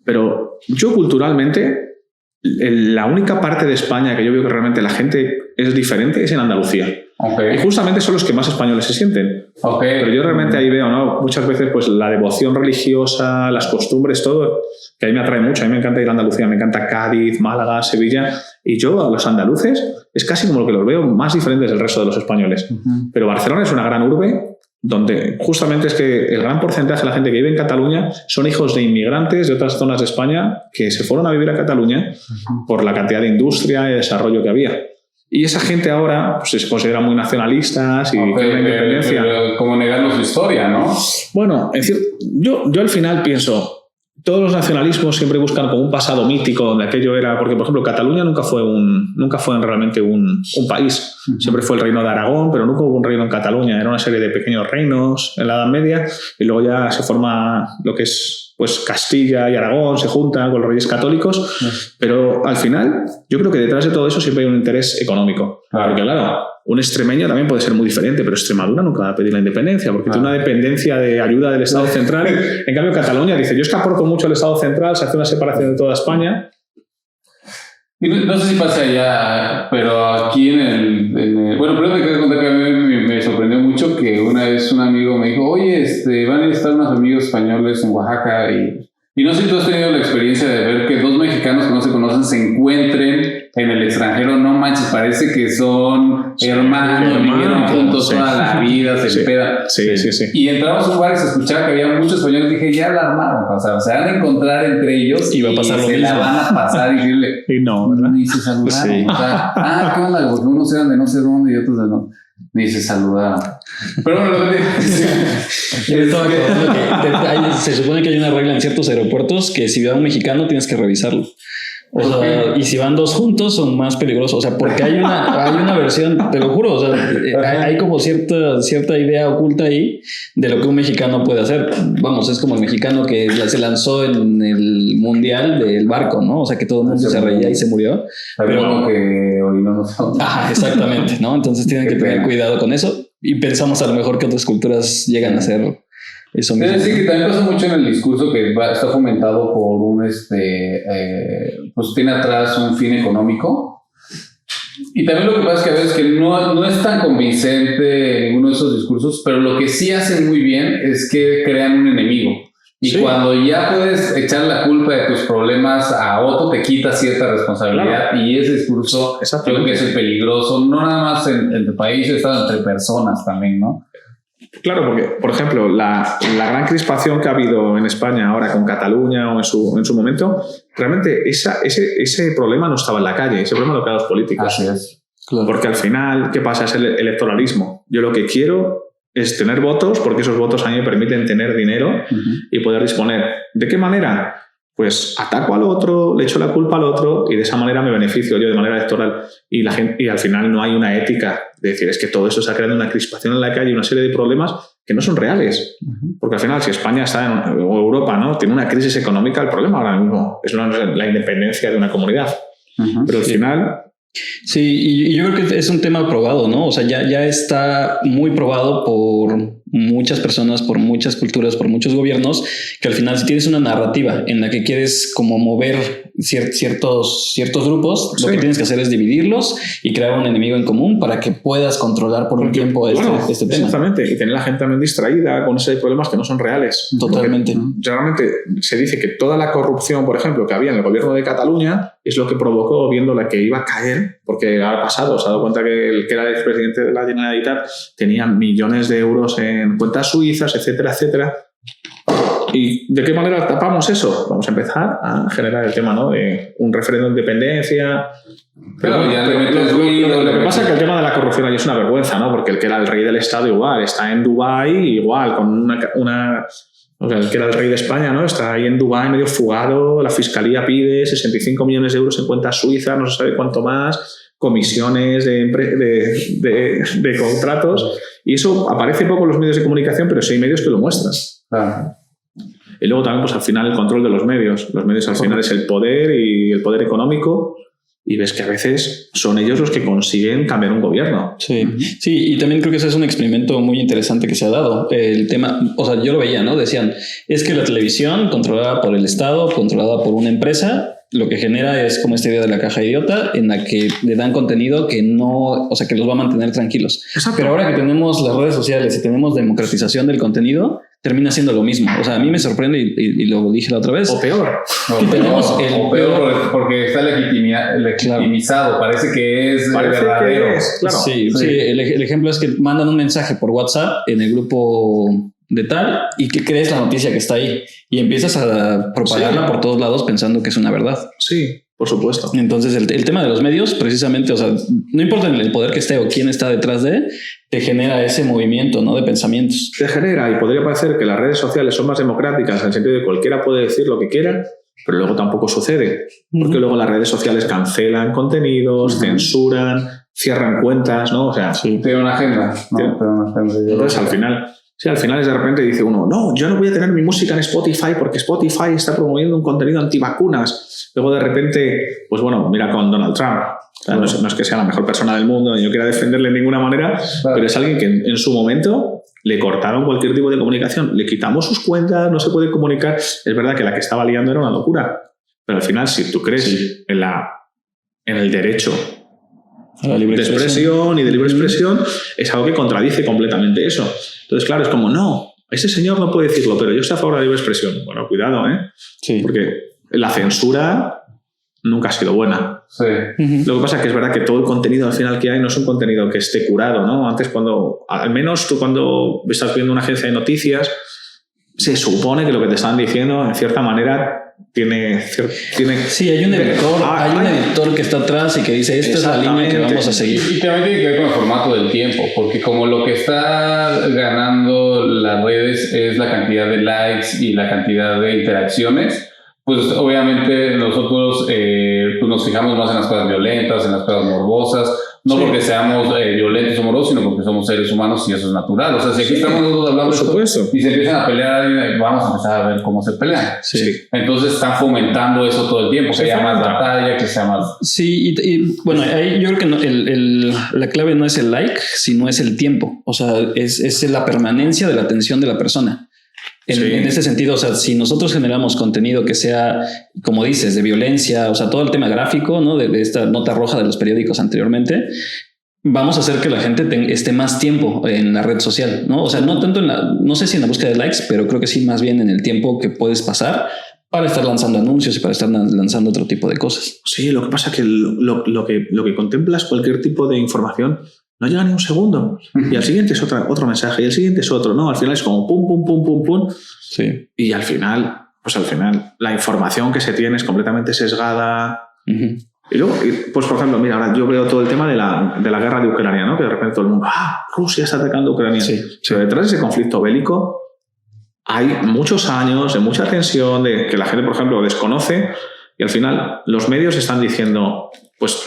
Pero yo culturalmente, la única parte de España que yo veo que realmente la gente es diferente es en Andalucía. Okay. Y justamente son los que más españoles se sienten. Okay. Pero yo realmente ahí veo, ¿no? Muchas veces pues la devoción religiosa, las costumbres, todo, que a mí me atrae mucho. A mí me encanta ir a Andalucía, me encanta Cádiz, Málaga, Sevilla. Y yo a los andaluces es casi como lo que los veo más diferentes del resto de los españoles. Pero Barcelona es una gran urbe donde justamente es que el gran porcentaje de la gente que vive en Cataluña son hijos de inmigrantes de otras zonas de España que se fueron a vivir a Cataluña por la cantidad de industria y desarrollo que había. Y esa gente ahora pues, se considera muy nacionalistas y quieren la independencia. Pero como negando su historia, ¿no? Bueno, es decir, yo al final pienso, todos los nacionalismos siempre buscan como un pasado mítico donde aquello era, porque por ejemplo Cataluña nunca fue realmente un país, siempre fue el reino de Aragón, pero nunca hubo un reino en Cataluña, era una serie de pequeños reinos en la Edad Media y luego ya se forma lo que es pues Castilla y Aragón, se juntan con los reyes católicos, pero al final yo creo que detrás de todo eso siempre hay un interés económico, porque claro, un extremeño también puede ser muy diferente, pero Extremadura nunca va a pedir la independencia porque tiene una dependencia de ayuda del Estado central. En cambio, Cataluña dice, yo es que aporto mucho al Estado central, se hace una separación de toda España. Y no sé si pasa allá, pero aquí bueno, primero te quiero contar que a mí me sorprendió mucho que una vez un amigo me dijo, oye, van a estar unos amigos españoles en Oaxaca y no sé si tú has tenido la experiencia de ver que dos mexicanos que no se conocen se encuentren en el extranjero, no manches, parece que son hermanos, vivieron juntos toda la vida, se pedan. Sí. Y entramos a un bar y se escuchaba que había muchos españoles y dije, ya la armaron, o sea, se van a encontrar entre ellos y va a pasar lo mismo. Se la van a pasar y decirle, y no, ¿verdad? Ni se saludaron, Sí. o sea, ¿qué onda? Porque unos eran de no sé dónde y otros de no. Ni se saludaron. Pero bueno, lo que se supone que hay una regla en ciertos aeropuertos que si va un mexicano tienes que revisarlo. O sea, y si van dos juntos son más peligrosos. O sea, porque hay una versión, te lo juro, o sea, hay como cierta idea oculta ahí de lo que un mexicano puede hacer. Vamos, es como el mexicano que se lanzó en el mundial del barco, ¿no? O sea, que todo el mundo se reía y se murió. Pero que orinó nosotros. Ajá, exactamente, ¿no? Entonces tienen que tener cuidado con eso. Y pensamos a lo mejor que otras culturas llegan a hacer eso mismo. Es decir, que también pasa mucho en el discurso que está fomentado por pues tiene atrás un fin económico. Y también lo que pasa es que a veces que no es tan convincente ninguno de esos discursos, pero lo que sí hacen muy bien es que crean un enemigo. Y cuando ya puedes echar la culpa de tus problemas a otro, te quita cierta responsabilidad. Claro. Y ese discurso creo que es el peligroso, no nada más en tu país, está entre personas también, ¿no? Claro, porque, por ejemplo, la gran crispación que ha habido en España ahora con Cataluña o en su momento, realmente ese problema no estaba en la calle, ese problema lo crean los políticos. Así es. Claro. Porque al final, ¿qué pasa? Es el electoralismo. Yo lo que quiero es tener votos, porque esos votos a mí me permiten tener dinero y poder disponer. ¿De qué manera? Pues ataco al otro, le echo la culpa al otro y de esa manera me beneficio yo de manera electoral. Y al final no hay una ética de decir, es que todo eso se ha creado una crispación en la calle y una serie de problemas que no son reales. Porque al final, si España está o Europa, ¿no? Tiene una crisis económica, el problema ahora mismo es la independencia de una comunidad. Pero al final... Sí, y yo creo que es un tema probado, ¿no? O sea, ya está muy probado por muchas personas, por muchas culturas, por muchos gobiernos, que al final si tienes una narrativa en la que quieres como mover ciertos grupos, lo que tienes que hacer es dividirlos y crear un enemigo en común para que puedas controlar por un tiempo este tema. Exactamente, y tener a la gente también distraída con esos problemas que no son reales. Totalmente. Realmente se dice que toda la corrupción, por ejemplo, que había en el gobierno de Cataluña es lo que provocó, viendo la que iba a caer, porque ha pasado, se ha dado cuenta que el que era el expresidente de la Generalitat tenía millones de euros en cuentas suizas, etcétera, etcétera. ¿Y de qué manera tapamos eso? Vamos a empezar a generar el tema, ¿no? De un referéndum de independencia. Pero ya lo que pasa es que el tema de la corrupción emocionan y es una vergüenza, ¿no? Porque el que era el rey del Estado igual, está en Dubái igual, con o sea, el que era el rey de España, ¿no? Está ahí en Dubái medio fugado, la fiscalía pide 65 millones de euros en cuentas suizas, no se sabe cuánto más, comisiones de contratos, y eso aparece poco en los medios de comunicación, pero sí hay medios que lo muestran. Claro. Y luego también, pues al final, el control de los medios. Los medios al final es el poder y el poder económico, y ves que a veces son ellos los que consiguen cambiar un gobierno. Sí, sí, y también creo que ese es un experimento muy interesante que se ha dado. El tema, o sea, yo lo veía, ¿no? Decían, es que la televisión controlada por el Estado, controlada por una empresa, lo que genera es como esta idea de la caja idiota en la que le dan contenido que no, o sea, que los va a mantener tranquilos. Exacto. Pero ahora que tenemos las redes sociales y tenemos democratización del contenido, termina siendo lo mismo. O sea, a mí me sorprende y lo dije la otra vez. O peor. O peor porque está legitimizado. Parece que es verdadero. Claro. Sí. El ejemplo es que mandan un mensaje por WhatsApp en el grupo de tal y que crees la noticia que está ahí y empiezas a propagarla por todos lados pensando que es una verdad. Sí, por supuesto. Entonces el tema de los medios, precisamente, o sea, no importa el poder que esté o quién está detrás te genera ese movimiento, ¿no? De pensamientos. Te genera, y podría parecer que las redes sociales son más democráticas en el sentido de que cualquiera puede decir lo que quiera, pero luego tampoco sucede, porque luego las redes sociales cancelan contenidos, censuran, cierran cuentas, ¿no? O sea, tiene una agenda. Entonces al final es de repente dice uno, no, yo no voy a tener mi música en Spotify porque Spotify está promoviendo un contenido antivacunas. Luego de repente, pues bueno, mira con Donald Trump. O sea, no es que sea la mejor persona del mundo, yo quiera defenderle de ninguna manera, pero es alguien que en su momento le cortaron cualquier tipo de comunicación, le quitamos sus cuentas, no se puede comunicar. Es verdad que la que estaba liando era una locura, pero al final, si tú crees en el derecho a la libre expresión y de libre expresión, es algo que contradice completamente eso. Entonces, claro, es como, no, ese señor no puede decirlo, pero yo estoy a favor de la libre expresión. Bueno, cuidado, ¿eh? Sí. Porque la censura nunca ha sido buena. Sí. Lo que pasa es que es verdad que todo el contenido al final que hay no es un contenido que esté curado, ¿no? Antes al menos tú cuando estás viendo una agencia de noticias, se supone que lo que te están diciendo, en cierta manera, tiene sí, hay un editor que está atrás y que dice esta es la línea que vamos a seguir. Y también tiene que ver con el formato del tiempo, porque como lo que está ganando las redes es la cantidad de likes y la cantidad de interacciones, pues obviamente nosotros pues nos fijamos más en las cosas violentas, en las cosas morbosas, no porque seamos violentos o morbosos, sino porque somos seres humanos y eso es natural. O sea, si aquí estamos nosotros hablando de esto y se empiezan a pelear, vamos a empezar a ver cómo se pelean. Sí. Entonces están fomentando eso todo el tiempo, que haya más batalla, que sea más... Sí, y bueno, ahí yo creo que la clave no es el like, sino es el tiempo. O sea, es la permanencia de la atención de la persona. En ese sentido, o sea, si nosotros generamos contenido que sea, como dices, de violencia, o sea, todo el tema gráfico, ¿no? De esta nota roja de los periódicos anteriormente, vamos a hacer que la gente esté más tiempo en la red social, ¿no? O sea, no tanto no sé si en la búsqueda de likes, pero creo que sí más bien en el tiempo que puedes pasar para estar lanzando anuncios y para estar lanzando otro tipo de cosas. Sí, lo que pasa es que lo que contemplas cualquier tipo de información no llega ni un segundo. Y al siguiente es otro mensaje y el siguiente es otro, ¿no? Al final es como pum, pum, pum, pum, pum. Sí. Y al final la información que se tiene es completamente sesgada. Y luego, pues por ejemplo, mira, ahora yo veo todo el tema de la guerra de Ucrania, ¿no? Que de repente todo el mundo, Rusia está atacando a Ucrania. Sí. Pero detrás de ese conflicto bélico hay muchos años de mucha tensión, de que la gente, por ejemplo, desconoce, y al final los medios están diciendo, pues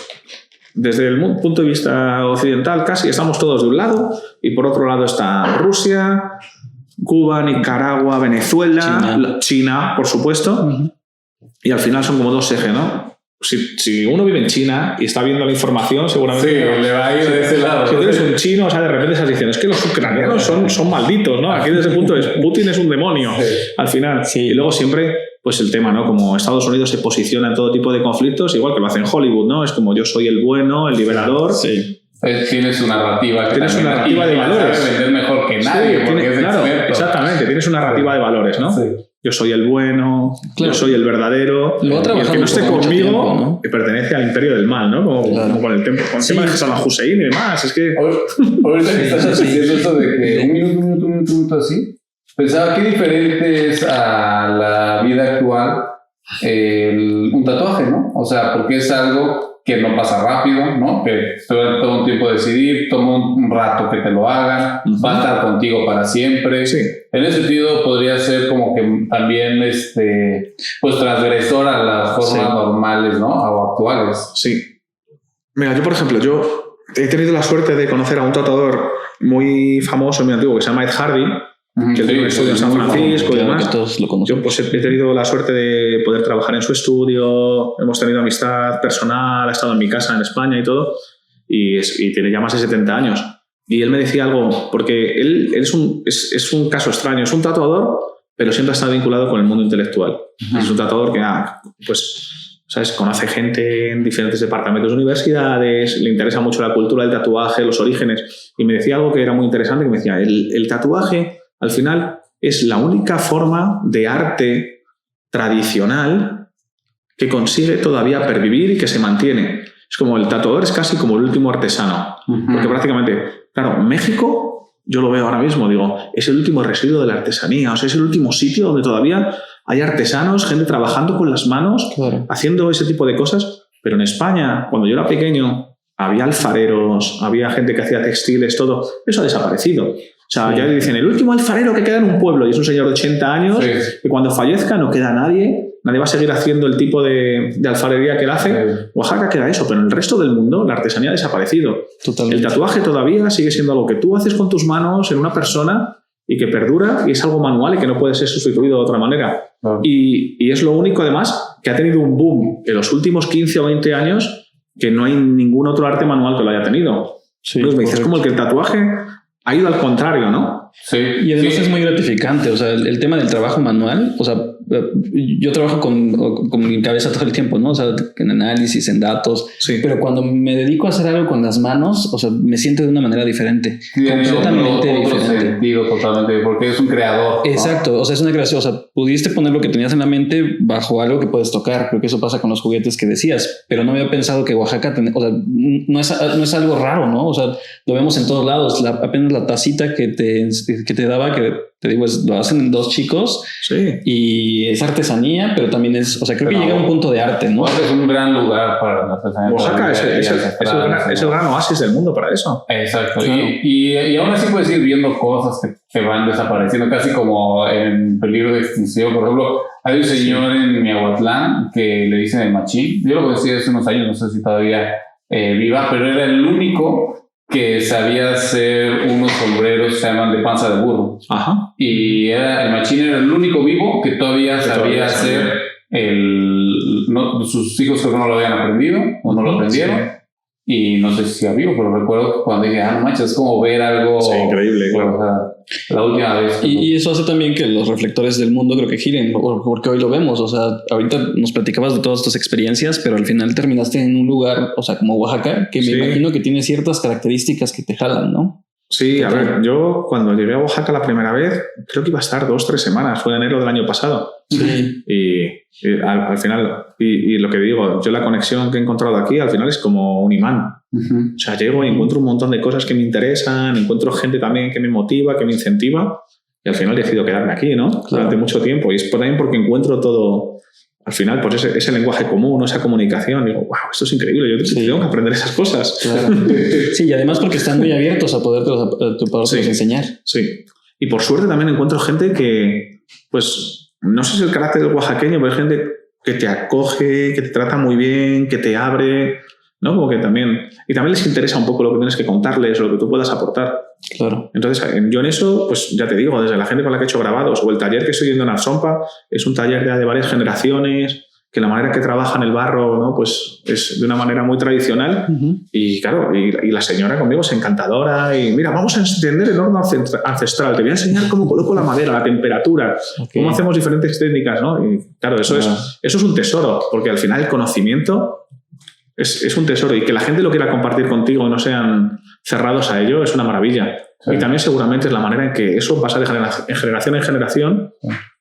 desde el punto de vista occidental casi estamos todos de un lado y por otro lado está Rusia, Cuba, Nicaragua, Venezuela, China, por supuesto, y al final son como dos ejes, ¿no? Si uno vive en China y está viendo la información, seguramente... Sí, le va a ir de ese lado. Si tú eres un chino, o sea, de repente estás diciendo, es que los ucranianos son malditos, ¿no? Aquí desde el punto de vista, Putin es un demonio, al final. Sí. Y luego siempre, pues el tema, ¿no? Como Estados Unidos se posiciona en todo tipo de conflictos, igual que lo hace en Hollywood, ¿no? Es como yo soy el bueno, el liberador. Sí. Tienes una narrativa. Tienes una narrativa de valores. Sabe vender mejor que nadie, porque es claro, experto. Exactamente, tienes una narrativa de valores, ¿no? Sí. Yo soy el bueno, yo soy el verdadero, y el que no esté conmigo tiempo, ¿no? Que pertenece al imperio del mal, ¿no? Como con el tema de Saddam Hussein y demás. Es que... Ahorita que estás diciendo esto de que un minuto así, pensaba qué diferente es a la vida actual un tatuaje, ¿no? O sea, porque es algo que no pasa rápido, ¿no? Que toma un tiempo decidir, toma un rato que te lo hagan, va a estar contigo para siempre. Sí. En ese sentido podría ser como que también pues transgresor a las formas normales, ¿no? O actuales. Sí. Mira, yo por ejemplo, he tenido la suerte de conocer a un tatuador muy famoso, muy antiguo, que se llama Ed Hardy, que tiene un estudio en San Francisco y demás. Yo pues he tenido la suerte de poder trabajar en su estudio, hemos tenido amistad personal, ha estado en mi casa en España y todo, y tiene ya más de 70 años. Y él me decía algo, porque él es un caso extraño, es un tatuador, pero siempre está vinculado con el mundo intelectual. Es un tatuador que, pues, ¿sabes? Conoce gente en diferentes departamentos de universidades, le interesa mucho la cultura del tatuaje, los orígenes, y me decía algo que era muy interesante, que me decía, el tatuaje, al final, es la única forma de arte tradicional que consigue todavía pervivir y que se mantiene. Es como el tatuador es casi como el último artesano, porque prácticamente, claro, México, yo lo veo ahora mismo, digo, es el último residuo de la artesanía, o sea, es el último sitio donde todavía hay artesanos, gente trabajando con las manos, haciendo ese tipo de cosas, pero en España, cuando yo era pequeño, había alfareros, había gente que hacía textiles, todo, eso ha desaparecido. O sea, ya dicen, el último alfarero que queda en un pueblo, y es un señor de 80 años, que cuando fallezca no queda nadie va a seguir haciendo el tipo de alfarería que él hace. Oaxaca queda eso, pero en el resto del mundo la artesanía ha desaparecido. Totalmente. El tatuaje todavía sigue siendo algo que tú haces con tus manos en una persona y que perdura, y es algo manual y que no puede ser sustituido de otra manera. Y es lo único, además, que ha tenido un boom en los últimos 15 o 20 años que no hay ningún otro arte manual que lo haya tenido. Sí, entonces me dices como el que el tatuaje ha ido al contrario, ¿no? Sí. Y además es muy gratificante, o sea, el tema del trabajo manual, o sea, yo trabajo con mi cabeza todo el tiempo, ¿no? O sea, en análisis, en datos, pero cuando me dedico a hacer algo con las manos, o sea, me siento de una manera diferente, completamente diferente. Sentido, totalmente, porque eres un creador, ¿no? Exacto, o sea, es una creación, o sea, pudiste poner lo que tenías en la mente bajo algo que puedes tocar, creo que eso pasa con los juguetes que decías, pero no había pensado que Oaxaca, o sea, no es algo raro, ¿no? O sea, lo vemos en todos lados, apenas la tacita que te daba, que te digo, lo hacen 2 chicos, y es artesanía, pero también es, o sea, creo que llega a un punto de arte, ¿no? Es un gran lugar para la artesanía. Oaxaca es el gran oasis del mundo para eso. Exacto. Claro. Y aún así puedes ir viendo cosas que van desapareciendo, casi como en peligro de extinción. Por ejemplo, hay un señor en Miahuatlán que le dicen el Machín. Yo lo conocí hace unos años, no sé si todavía viva, pero era el único que sabía hacer unos sombreros que se llaman de panza de burro. Ajá. Y el Machín era el único vivo que todavía sabía hacer sus hijos creo que no lo habían aprendido o no lo aprendieron. Sí. Y no sé si sigue vivo, pero recuerdo que cuando dije, no manches, es como ver algo increíble. Pues, o sea, la última vez. Y eso hace también que los reflectores del mundo creo que giren, porque hoy lo vemos. O sea, ahorita nos platicabas de todas tus experiencias, pero al final terminaste en un lugar, o sea, como Oaxaca, que me imagino que tiene ciertas características que te jalan, ¿no? Sí, a ver, yo cuando llegué a Oaxaca la primera vez, creo que iba a estar 2 o 3 semanas, fue en enero del año pasado. Sí. Y al final, y lo que digo, yo la conexión que he encontrado aquí al final es como un imán. O sea, llego y encuentro un montón de cosas que me interesan, encuentro gente también que me motiva, que me incentiva, y al final decido quedarme aquí, ¿no? Durante mucho tiempo. Y es también porque encuentro todo. Al final, pues ese lenguaje común, esa comunicación, digo, wow, esto es increíble, yo tengo que aprender esas cosas. Claro. Sí, y además porque están muy abiertos a poderlos enseñar. Sí, y por suerte también encuentro gente que, pues, no sé si es el carácter del oaxaqueño, pero hay gente que te acoge, que te trata muy bien, que te abre, ¿no? Como que también, y también les interesa un poco lo que tienes que contarles, lo que tú puedas aportar. Claro. Entonces, yo en eso, pues ya te digo, desde la gente con la que he hecho grabados o el taller que estoy yendo en Arsompa, es un taller ya de varias generaciones, que la manera que trabajan el barro, ¿no? Pues es de una manera muy tradicional. Y claro, y la señora conmigo es encantadora y mira, vamos a encender el horno ancestral, te voy a enseñar cómo coloco la madera, la temperatura, cómo hacemos diferentes técnicas, ¿no? Y claro, eso es un tesoro, porque al final el conocimiento es un tesoro, y que la gente lo quiera compartir contigo y no sean cerrados a ello es una maravilla. Sí. Y también seguramente es la manera en que eso pasa de generación en generación.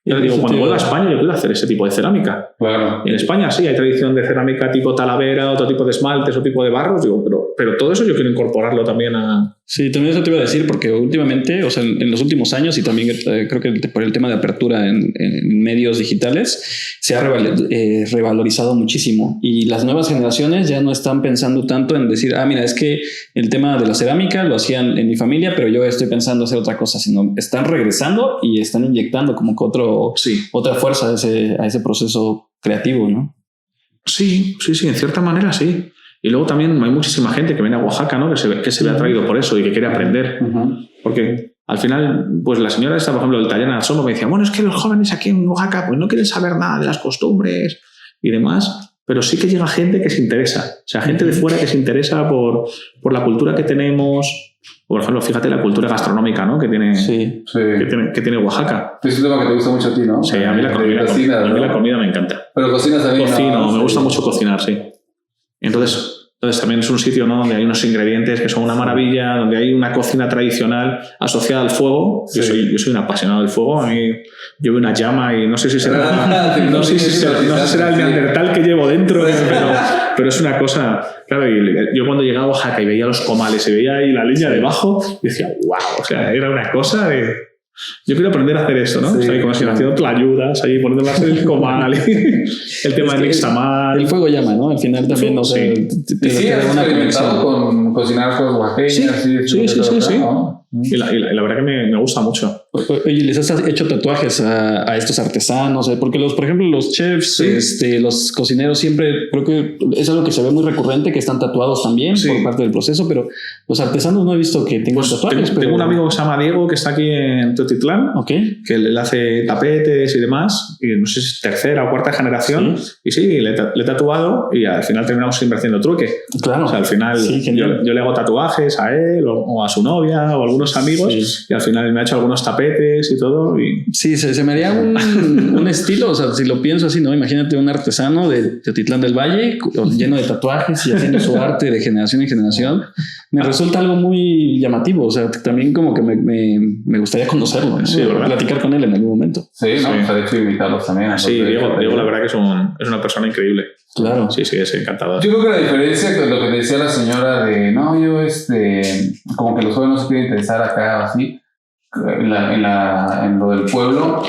Yo le digo, cuando vuelva a España yo quiero hacer ese tipo de cerámica. Claro. Y en España sí hay tradición de cerámica tipo talavera, otro tipo de esmaltes, otro tipo de barros, digo, pero todo eso yo quiero incorporarlo también a Sí, también eso te iba a decir, porque últimamente, o sea, en los últimos años y también creo que por el tema de apertura en medios digitales se ha revalorizado muchísimo y las nuevas generaciones ya no están pensando tanto en decir, mira, es que el tema de la cerámica lo hacían en mi familia, pero yo estoy pensando hacer otra cosa, sino están regresando y están inyectando como que otra fuerza a ese proceso creativo, ¿no? Sí, en cierta manera sí. Y luego también hay muchísima gente que viene a Oaxaca, ¿no? Que se ve atraído por eso y que quiere aprender. Porque al final, pues la señora esta, por ejemplo, del taller en Somo, me decía, bueno, es que los jóvenes aquí en Oaxaca pues no quieren saber nada de las costumbres y demás, pero sí que llega gente que se interesa. O sea, gente de fuera que se interesa por la cultura que tenemos. Por ejemplo, fíjate la cultura gastronómica, ¿no? que tiene Oaxaca. Es un tema que te gusta mucho a ti, ¿no? Sí, a mí la comida me encanta. Pero cocinas también. Cocino, me gusta mucho cocinar, sí. Entonces también es un sitio, ¿no? Donde hay unos ingredientes que son una maravilla, donde hay una cocina tradicional asociada al fuego. Sí. Yo soy un apasionado del fuego. A mí yo veo una llama y no sé si será el neandertal que llevo dentro, pero es una cosa. Claro, y yo cuando llegaba a Oaxaca y veía los comales y veía ahí la leña debajo, decía, wow, o sea, era una cosa de... Yo quiero aprender a hacer eso, ¿no? Sí, o sea, como si haciendo tlayudas, ahí poniéndole a hacer el comal, el tema del nixtamal. El fuego llama, ¿no? Al final también, o sea, te da una conexión con cocinar juegos oaxaqueños. Sí. ¿no? Y la verdad que me gusta mucho. Oye, ¿les has hecho tatuajes a estos artesanos? Porque por ejemplo, los chefs, los cocineros siempre, creo que es algo que se ve muy recurrente, que están tatuados también por parte del proceso, pero los artesanos no he visto que tengan tatuajes. Tengo un amigo que se llama Diego, que está aquí en Teotitlán, que le hace tapetes y demás, y no sé si es tercera o cuarta generación, y le he tatuado y al final terminamos siempre haciendo truque. Claro. O sea, al final yo le hago tatuajes a él o a su novia o a algunos amigos y al final él me ha hecho algunos tapetes y todo. Sí, se me haría un estilo, o sea, si lo pienso así, ¿no? Imagínate un artesano de Teotitlán del Valle lleno de tatuajes y haciendo su arte de generación en generación. Me resulta algo muy llamativo, o sea, también como que me gustaría conocerlo, ¿no? Sí, platicar con él en algún momento. Sí, ¿no? Pues de hecho invitarlos también. Sí, Diego la verdad que es una persona increíble. Claro. Sí, es encantador. Yo creo que la diferencia con lo que decía la señora de, no, yo como que los jóvenes no se quieren interesar acá o así, en lo del pueblo.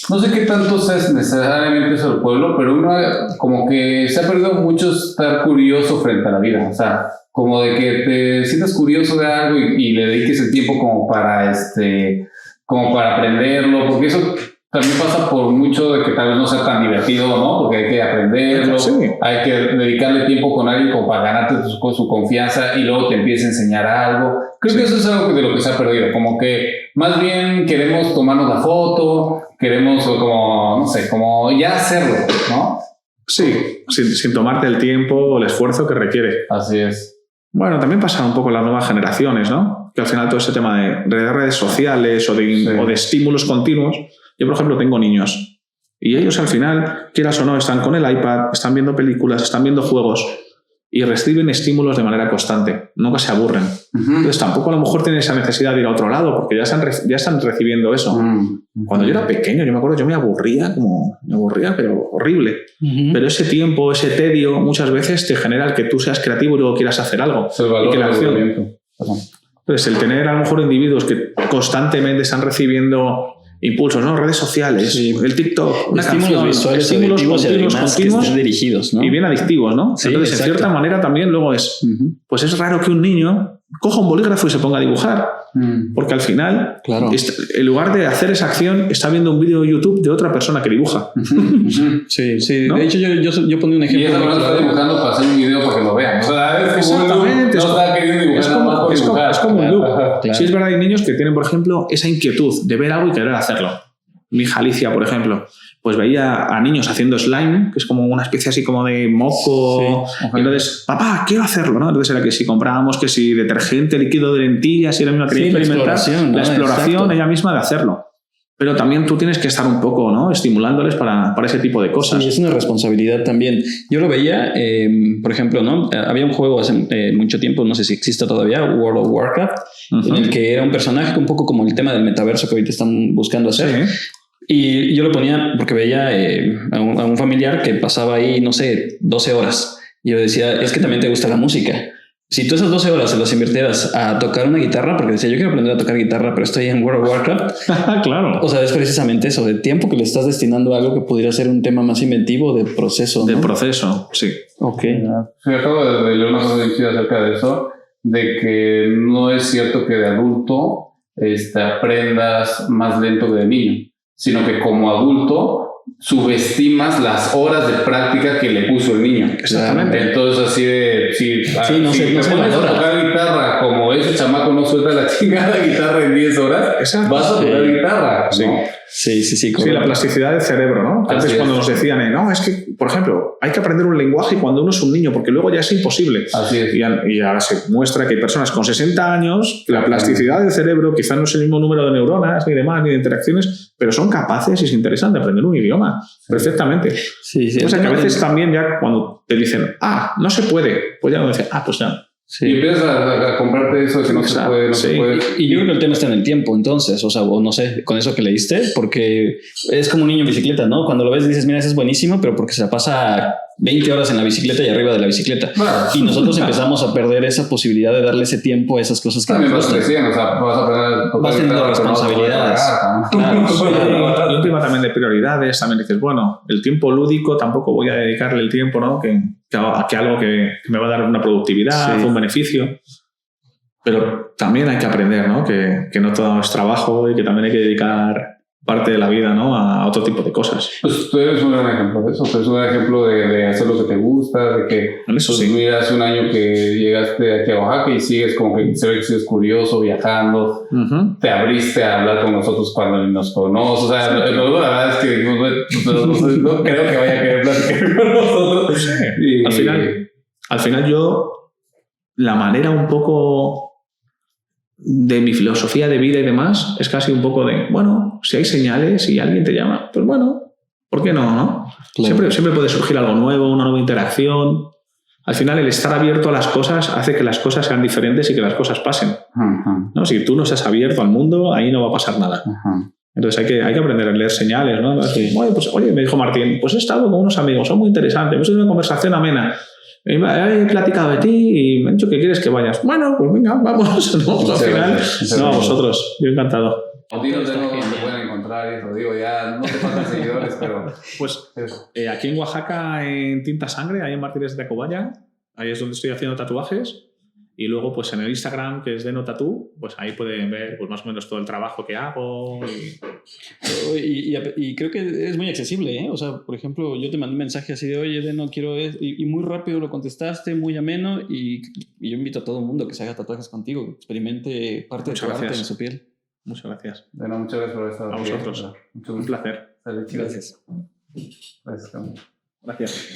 No sé qué tanto es necesariamente eso del pueblo, pero uno como que se ha perdido mucho estar curioso frente a la vida. O sea, como de que te sientas curioso de algo y le dediques el tiempo como para aprenderlo, porque eso también pasa por mucho de que tal vez no sea tan divertido, ¿no? Porque hay que aprenderlo, hay que dedicarle tiempo con alguien como para ganarte su confianza y luego te empieza a enseñar algo. Creo que eso es algo de lo que se ha perdido, como que más bien queremos tomarnos la foto, queremos como, no sé, como ya hacerlo, ¿no? Sí, sin tomarte el tiempo o el esfuerzo que requiere. Así es. Bueno, también pasa un poco en las nuevas generaciones, ¿no? Que al final todo ese tema de redes sociales o de estímulos continuos. Yo, por ejemplo, tengo niños y ellos al final, quieras o no, están con el iPad, están viendo películas, están viendo juegos y reciben estímulos de manera constante. Nunca se aburren. Entonces tampoco a lo mejor tienen esa necesidad de ir a otro lado porque ya están recibiendo eso. Cuando yo era pequeño, yo me acuerdo, yo me aburría, pero horrible. Pero ese tiempo, ese tedio, muchas veces te genera el que tú seas creativo y luego quieras hacer algo. Es el valor y que la del acción. movimiento. Entonces, el tener a lo mejor individuos que constantemente están recibiendo impulsos, ¿no? Redes sociales, el TikTok, una estímulos visuales, estímulos continuos que estén dirigidos, ¿no? Y bien adictivos, ¿no? Sí, entonces, exacto. En cierta manera también luego pues es raro que un niño coja un bolígrafo y se ponga a dibujar, porque al final, en lugar de hacer esa acción, está viendo un vídeo de YouTube de otra persona que dibuja. Sí. ¿No? De hecho, yo ponía un ejemplo. Y esa persona está dibujando para hacer un video para que lo vean. O sea, exactamente. No está queriendo dibujar. Es como un loop. Claro. Sí, es verdad, hay niños que tienen, por ejemplo, esa inquietud de ver algo y querer hacerlo. Mi hija Alicia, por ejemplo, pues veía a niños haciendo slime, que es como una especie así como de moco. Y entonces, papá, quiero hacerlo, ¿no? Entonces era que si comprábamos, que si detergente, líquido de lentillas, y era misma quería experimentar la exploración ella misma de hacerlo. Pero también tú tienes que estar un poco, ¿no? Estimulándoles para ese tipo de cosas. Sí, es una responsabilidad también. Yo lo veía, por ejemplo, ¿no? Había un juego hace mucho tiempo, no sé si existe todavía, World of Warcraft, en el que era un personaje un poco como el tema del metaverso que ahorita están buscando hacer. Sí. Y yo lo ponía porque veía a un familiar que pasaba ahí, no sé, 12 horas. Y yo decía, es que también te gusta la música. Si tú esas 12 horas se las invirtieras a tocar una guitarra, porque decía, yo quiero aprender a tocar guitarra, pero estoy en World of Warcraft. Claro. O sea, es precisamente eso, de tiempo que le estás destinando a algo que pudiera ser un tema más inventivo de proceso, ¿no? De proceso, sí. Ok. Sí, acabo de leer una cosa acerca de eso, de que no es cierto que de adulto aprendas más lento que de niño, sino que como adulto subestimas las horas de práctica que le puso el niño. Exactamente. Entonces así de si no te pones a tocar guitarra como ese chamaco no suelta la chingada guitarra en 10 horas, exacto, vas a tocar guitarra, ¿no? Sí. Sí. Sí, la plasticidad del cerebro, ¿no? Antes cuando nos decían, no, es que, por ejemplo, hay que aprender un lenguaje cuando uno es un niño, porque luego ya es imposible. Así es. Y ahora se muestra que hay personas con 60 años, que la plasticidad del cerebro quizás no es el mismo número de neuronas, ni demás, ni de interacciones, pero son capaces y se interesan de aprender un idioma perfectamente. Sí. O sea, que a veces también ya cuando te dicen, no se puede, pues ya uno dice, pues ya. Sí. Y empiezas a comprarte eso de que no se puede, no se puede. Y yo creo que el tema está en el tiempo, entonces, o sea, o no sé, con eso que leíste, porque es como un niño en bicicleta, ¿no? Cuando lo ves dices, mira, eso es buenísimo, pero porque se la pasa 20 horas en la bicicleta y arriba de la bicicleta. Claro. Y nosotros empezamos a perder esa posibilidad de darle ese tiempo a esas cosas que también vas creciendo, o sea, vas teniendo responsabilidades. Claro. Y un tema también de prioridades, también dices, bueno, el tiempo lúdico tampoco voy a dedicarle el tiempo, ¿no? Que algo que me va a dar una productividad, un beneficio. Pero también hay que aprender, ¿no? Que no todo es trabajo y que también hay que dedicar parte de la vida, ¿no? A otro tipo de cosas. Pues tú eres un gran ejemplo de eso. Tú eres un ejemplo de hacer lo que te gusta, de que eso sí. Mira, hace un año que llegaste aquí a Oaxaca y sigues como que se ve que sigues curioso, viajando. Te abriste a hablar con nosotros cuando nos conoces. O sea, la verdad es que no creo que vaya a querer platicar con nosotros. Y al final yo, la manera un poco de mi filosofía de vida y demás es casi un poco de, bueno, si hay señales y alguien te llama, pues bueno, ¿por qué no? Claro. Siempre puede surgir algo nuevo, una nueva interacción. Al final el estar abierto a las cosas hace que las cosas sean diferentes y que las cosas pasen. ¿No? Si tú no estás abierto al mundo, ahí no va a pasar nada. Entonces hay que aprender a leer señales, ¿no? Oye, me dijo Martín, pues he estado con unos amigos, son muy interesantes, hemos tenido una conversación amena. He platicado de ti y me han dicho que quieres que vayas. Bueno, pues venga, vamos. No, al final, no, a vosotros. Yo encantado. Dinos de nuevo dónde pueden encontrar eso. Digo, ya no te faltan seguidores, pero... Pues aquí en Oaxaca, en Tinta Sangre, ahí en Martínez de Tacubaya, ahí es donde estoy haciendo tatuajes. Y luego, pues en el Instagram, que es DenoTattoo, pues ahí pueden ver pues, más o menos todo el trabajo que hago. Y creo que es muy accesible, ¿eh? O sea, por ejemplo, yo te mandé un mensaje así de, oye, Deno, quiero esto. Y muy rápido lo contestaste, muy ameno. Y yo invito a todo el mundo que se haga tatuajes contigo, que experimente parte de tu arte en su piel. Muchas gracias. Deno, muchas gracias por estar aquí. A vosotros. Un placer. Gracias. Gracias.